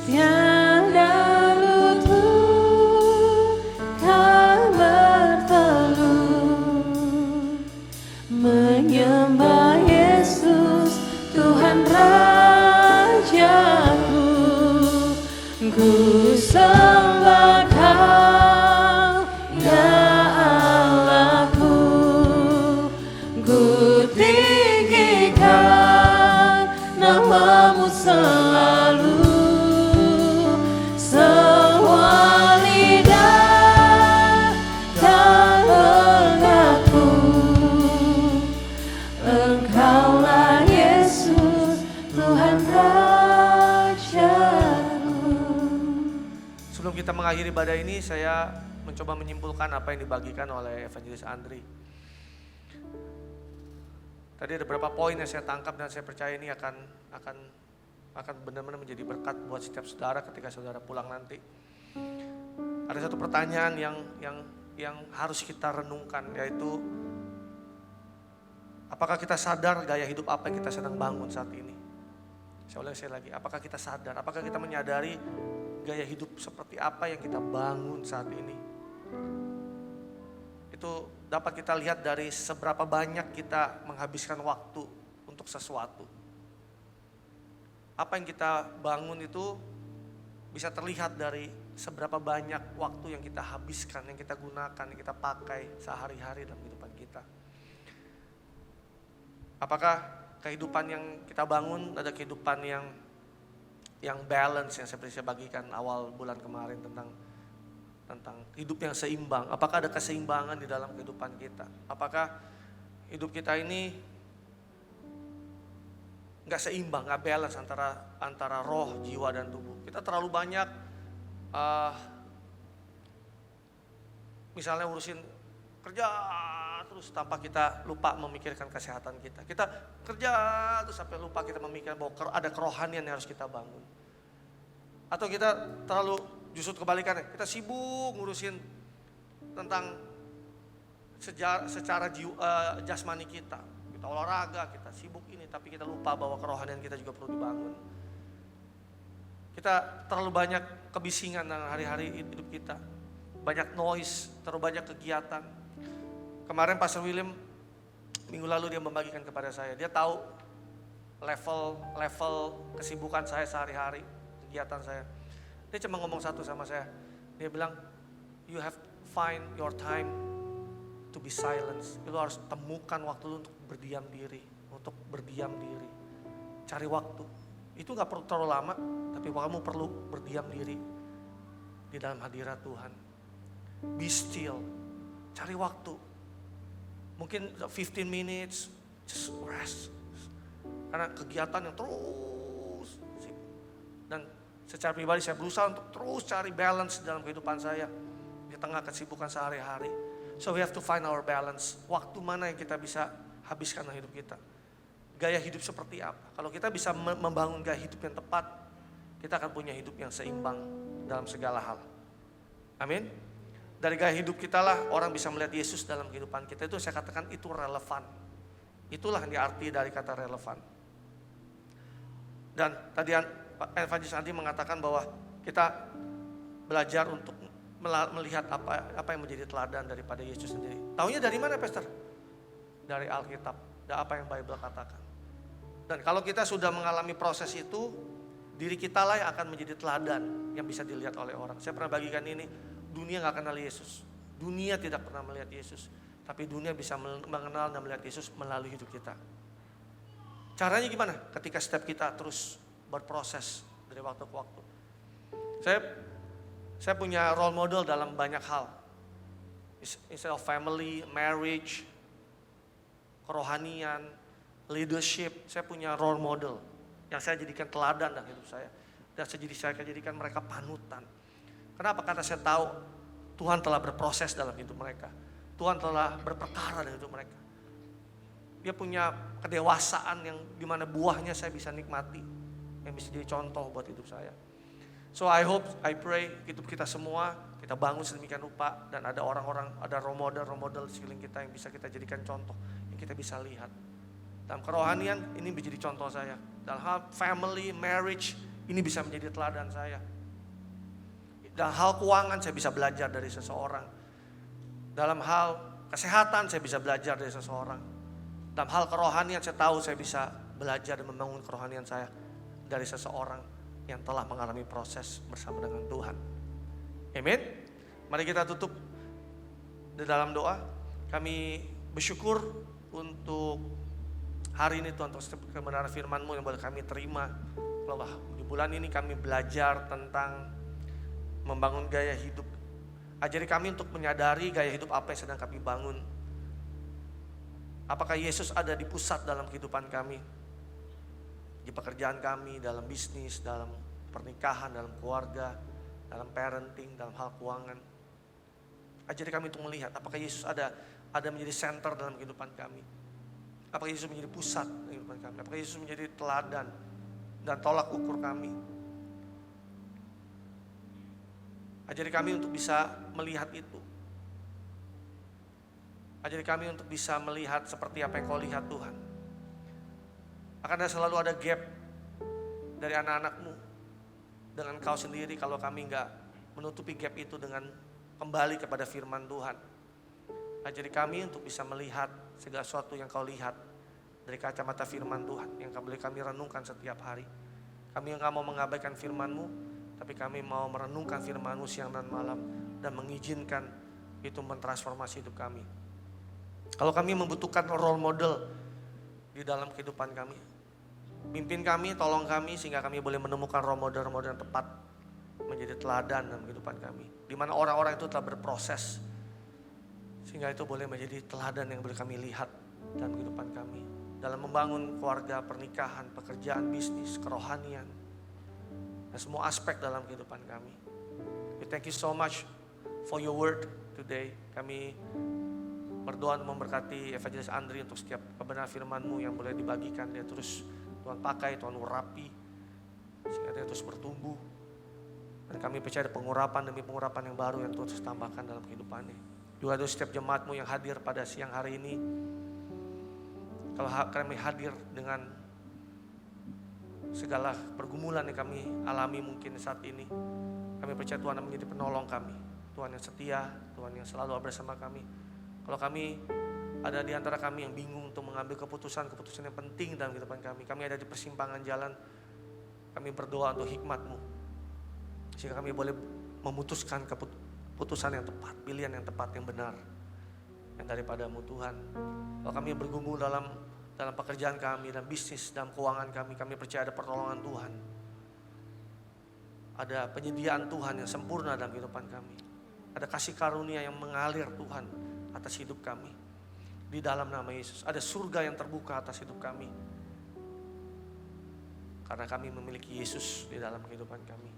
Tiada lutut kan bertelut menyembah Yesus Tuhan Rajaku. Ku sembah Kau, ya Allahku. Ku tinggikan nama-Mu selalu. Semua lidah kan mengaku Engkaulah Yesus Tuhan Rajaku. Sebelum kita mengakhiri ibadah ini, saya mencoba menyimpulkan apa yang dibagikan oleh Evangelis Andri. Tadi ada beberapa poin yang saya tangkap dan saya percaya ini akan benar-benar menjadi berkat buat setiap saudara ketika saudara pulang nanti. Ada satu pertanyaan yang harus kita renungkan, yaitu apakah kita sadar gaya hidup apa yang kita sedang bangun saat ini? Saya ulangi sekali lagi, apakah kita sadar, apakah kita menyadari gaya hidup seperti apa yang kita bangun saat ini? Itu dapat kita lihat dari seberapa banyak kita menghabiskan waktu untuk sesuatu. Apa yang kita bangun itu bisa terlihat dari seberapa banyak waktu yang kita habiskan, yang kita gunakan, yang kita pakai sehari-hari dalam kehidupan kita. Apakah kehidupan yang kita bangun ada kehidupan yang balance, yang seperti saya bagikan awal bulan kemarin tentang hidup yang seimbang. Apakah ada keseimbangan di dalam kehidupan kita? Apakah hidup kita ini nggak seimbang, nggak balance antara roh, jiwa, dan tubuh? Kita terlalu banyak misalnya urusin kerja terus tanpa kita lupa memikirkan kesehatan kita. Kita kerja terus sampai lupa kita memikirkan bahwa ada kerohanian yang harus kita bangun. Atau kita terlalu justru kebalikannya, kita sibuk ngurusin tentang secara jasmani kita. Kita olahraga, kita sibuk ini, tapi kita lupa bahwa kerohanian kita juga perlu dibangun. Kita terlalu banyak kebisingan dalam hari-hari hidup kita. Banyak noise, terlalu banyak kegiatan. Kemarin Pastor William, minggu lalu dia membagikan kepada saya. Dia tahu level kesibukan saya sehari-hari, kegiatan saya. Dia cuma ngomong satu sama saya. Dia bilang, you have find your time to be silence. Lu harus temukan waktu lu untuk berdiam diri. Cari waktu. Itu gak perlu terlalu lama, tapi kamu perlu berdiam diri di dalam hadirat Tuhan. Be still, cari waktu. Mungkin 15 minutes, just rest. Karena kegiatan yang terus. Dan secara pribadi saya berusaha untuk terus cari balance dalam kehidupan saya. Di tengah kesibukan sehari-hari. So we have to find our balance. Waktu mana yang kita bisa habiskan dalam hidup kita. Gaya hidup seperti apa? Kalau kita bisa membangun gaya hidup yang tepat, kita akan punya hidup yang seimbang dalam segala hal. Amin. Dari gaya hidup kita lah orang bisa melihat Yesus dalam kehidupan kita. Itu saya katakan itu relevan. Itulah yang diarti dari kata relevan. Dan tadi Evangelis Andi mengatakan bahwa kita belajar untuk melihat apa yang menjadi teladan daripada Yesus sendiri. Taunya dari mana, Pastor? Dari Alkitab, dan apa yang Bible katakan. Dan kalau kita sudah mengalami proses itu, diri kita lah yang akan menjadi teladan yang bisa dilihat oleh orang. Saya pernah bagikan ini, dunia gak kenal Yesus. Dunia tidak pernah melihat Yesus. Tapi dunia bisa mengenal dan melihat Yesus melalui hidup kita. Caranya gimana? Ketika setiap kita terus berproses dari waktu ke waktu. Saya punya role model dalam banyak hal. Instead of family, marriage, kerohanian, leadership, saya punya role model yang saya jadikan teladan dalam hidup saya. Dan saya jadikan mereka panutan. Kenapa? Karena saya tahu Tuhan telah berproses dalam hidup mereka. Tuhan telah berperkara dalam hidup mereka. Dia punya kedewasaan yang dimana buahnya saya bisa nikmati. Yang bisa jadi contoh buat hidup saya. So I pray hidup kita semua, kita bangun sedemikian rupa. Dan ada orang-orang, ada role model di sekeliling kita yang bisa kita jadikan contoh. Yang kita bisa lihat. Dalam kerohanian ini menjadi contoh saya. Dalam hal family, marriage, ini bisa menjadi teladan saya. Dalam hal keuangan saya bisa belajar dari seseorang. Dalam hal kesehatan saya bisa belajar dari seseorang. Dalam hal kerohanian saya tahu saya bisa belajar dan membangun kerohanian saya dari seseorang yang telah mengalami proses bersama dengan Tuhan. Amin. Mari kita tutup di dalam doa. Kami bersyukur untuk hari ini Tuhan, untuk kebenaran firman-Mu yang boleh kami terima. Bahwa di bulan ini kami belajar tentang membangun gaya hidup. Ajari kami untuk menyadari gaya hidup apa yang sedang kami bangun. Apakah Yesus ada di pusat dalam kehidupan kami? Di pekerjaan kami, dalam bisnis, dalam pernikahan, dalam keluarga, dalam parenting, dalam hal keuangan. Ajari kami untuk melihat apakah Yesus ada menjadi center dalam kehidupan kami. Apakah Yesus menjadi pusat kehidupan kami? Apakah Yesus menjadi teladan dan tolak ukur kami? Ajari kami untuk bisa melihat itu. Ajari kami untuk bisa melihat seperti apa yang Kau lihat Tuhan. Akan selalu ada gap dari anak-anakmu, dengan Kau sendiri kalau kami enggak menutupi gap itu dengan kembali kepada firman Tuhan. Ajari kami untuk bisa melihat segala sesuatu yang Kau lihat dari kacamata firman Tuhan yang boleh kami renungkan setiap hari. Kami enggak mau mengabaikan firman-Mu, tapi kami mau merenungkan firman-Mu siang dan malam dan mengizinkan itu mentransformasi hidup kami. Kalau kami membutuhkan role model di dalam kehidupan kami, pimpin kami, tolong kami sehingga kami boleh menemukan role model-model yang tepat menjadi teladan dalam kehidupan kami. Di mana orang-orang itu telah berproses sehingga itu boleh menjadi teladan yang boleh kami lihat dalam kehidupan kami. Dalam membangun keluarga, pernikahan, pekerjaan, bisnis, kerohanian, dan semua aspek dalam kehidupan kami. We thank you so much for your word today. Kami berdoa memberkati Evangelis Andri untuk setiap kebenaran firman-Mu yang boleh dibagikan. Dia terus Tuhan pakai, Tuhan urapi, sehingga dia terus bertumbuh. Dan kami percaya ada pengurapan demi pengurapan yang baru yang Tuhan terus tambahkan dalam kehidupannya. Juga ada setiap jemaat-Mu yang hadir pada siang hari ini. Kalau kami hadir dengan segala pergumulan yang kami alami mungkin saat ini, kami percaya Tuhan menjadi penolong kami. Tuhan yang setia, Tuhan yang selalu bersama kami. Kalau kami ada di antara kami yang bingung untuk mengambil keputusan-keputusan yang penting dalam kehidupan kami ada di persimpangan jalan, kami berdoa untuk hikmat-Mu. Sehingga kami boleh memutuskan keputusan yang tepat, pilihan yang tepat, yang benar, yang daripada-Mu Tuhan. Kalau kami bergumul dalam pekerjaan kami, dalam bisnis, dalam keuangan kami percaya ada pertolongan Tuhan. Ada penyediaan Tuhan yang sempurna dalam kehidupan kami. Ada kasih karunia yang mengalir Tuhan atas hidup kami. Di dalam nama Yesus, ada surga yang terbuka atas hidup kami. Karena kami memiliki Yesus di dalam kehidupan kami.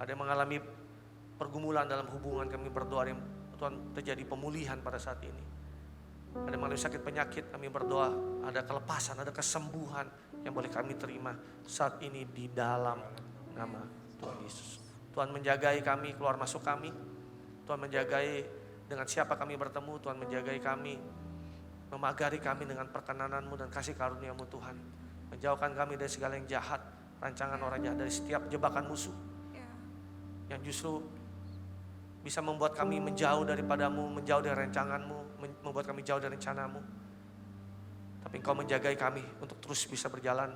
Ada yang mengalami pergumulan dalam hubungan, kami berdoa Tuhan terjadi pemulihan pada saat ini. Ada yang mengalami sakit penyakit, kami berdoa ada kelepasan, ada kesembuhan yang boleh kami terima saat ini di dalam nama Tuhan Yesus. Tuhan menjagai kami, keluar masuk kami. Tuhan menjagai dengan siapa kami bertemu. Tuhan menjagai kami, memagari kami dengan perkenanan-Mu dan kasih karunia-Mu Tuhan. Menjauhkan kami dari segala yang jahat, rancangan orang jahat, dari setiap jebakan musuh yang justru bisa membuat kami menjauh daripada-Mu, menjauh dari rancangan-Mu, membuat kami jauh dari rencana-Mu. Tapi Engkau menjagai kami untuk terus bisa berjalan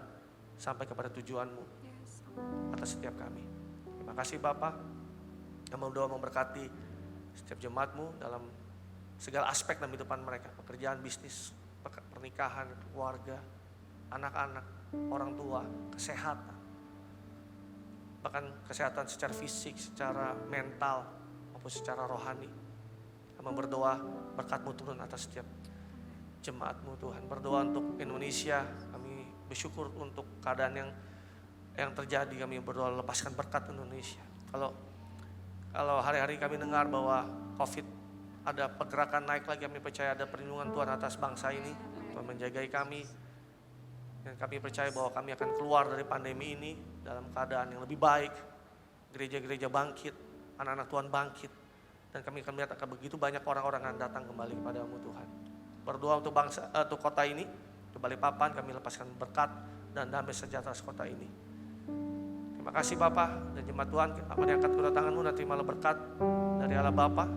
sampai kepada tujuan-Mu atas setiap kami. Terima kasih Bapa. Kami berdoa memberkati setiap jemaat-Mu dalam segala aspek dalam kehidupan mereka. Pekerjaan, bisnis, pernikahan, keluarga, anak-anak, orang tua, kesehatan. Bahkan kesehatan secara fisik, secara mental, maupun secara rohani. Kami berdoa berkat-Mu turun atas setiap jemaat-Mu Tuhan. Berdoa untuk Indonesia, kami bersyukur untuk keadaan yang terjadi. Kami berdoa lepaskan berkat Indonesia. Kalau hari-hari kami dengar bahwa COVID ada pergerakan naik lagi, kami percaya ada perlindungan Tuhan atas bangsa ini. Tuhan menjagai kami. Dan kami percaya bahwa kami akan keluar dari pandemi ini dalam keadaan yang lebih baik. Gereja-gereja bangkit, anak-anak Tuhan bangkit. Dan kami akan melihat akan begitu banyak orang-orang yang datang kembali kepada-Mu Tuhan. Berdoa untuk bangsa, untuk kota ini, untuk Balikpapan, kami lepaskan berkat dan damai sejahtera kota ini. Terima kasih Bapa dan jemaat Tuhan, apa yang angkat kedua tangan-Mu dan terimalah berkat dari Allah Bapa,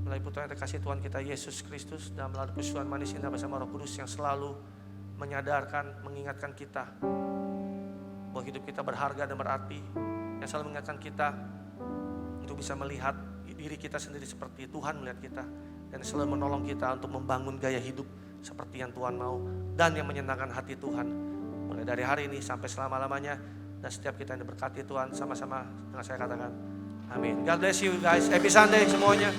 melalui putra yang terkasih Tuhan kita Yesus Kristus, dan melalui persekutuan manis indah bersama Roh Kudus yang selalu menyadarkan, mengingatkan kita bahwa hidup kita berharga dan berarti, yang selalu mengingatkan kita untuk bisa melihat diri kita sendiri seperti Tuhan melihat kita, dan selalu menolong kita untuk membangun gaya hidup seperti yang Tuhan mau dan yang menyenangkan hati Tuhan mulai dari hari ini sampai selama-lamanya. Dan setiap kita yang diberkati Tuhan, sama-sama dengan saya katakan amin. God bless you guys, happy Sunday semuanya.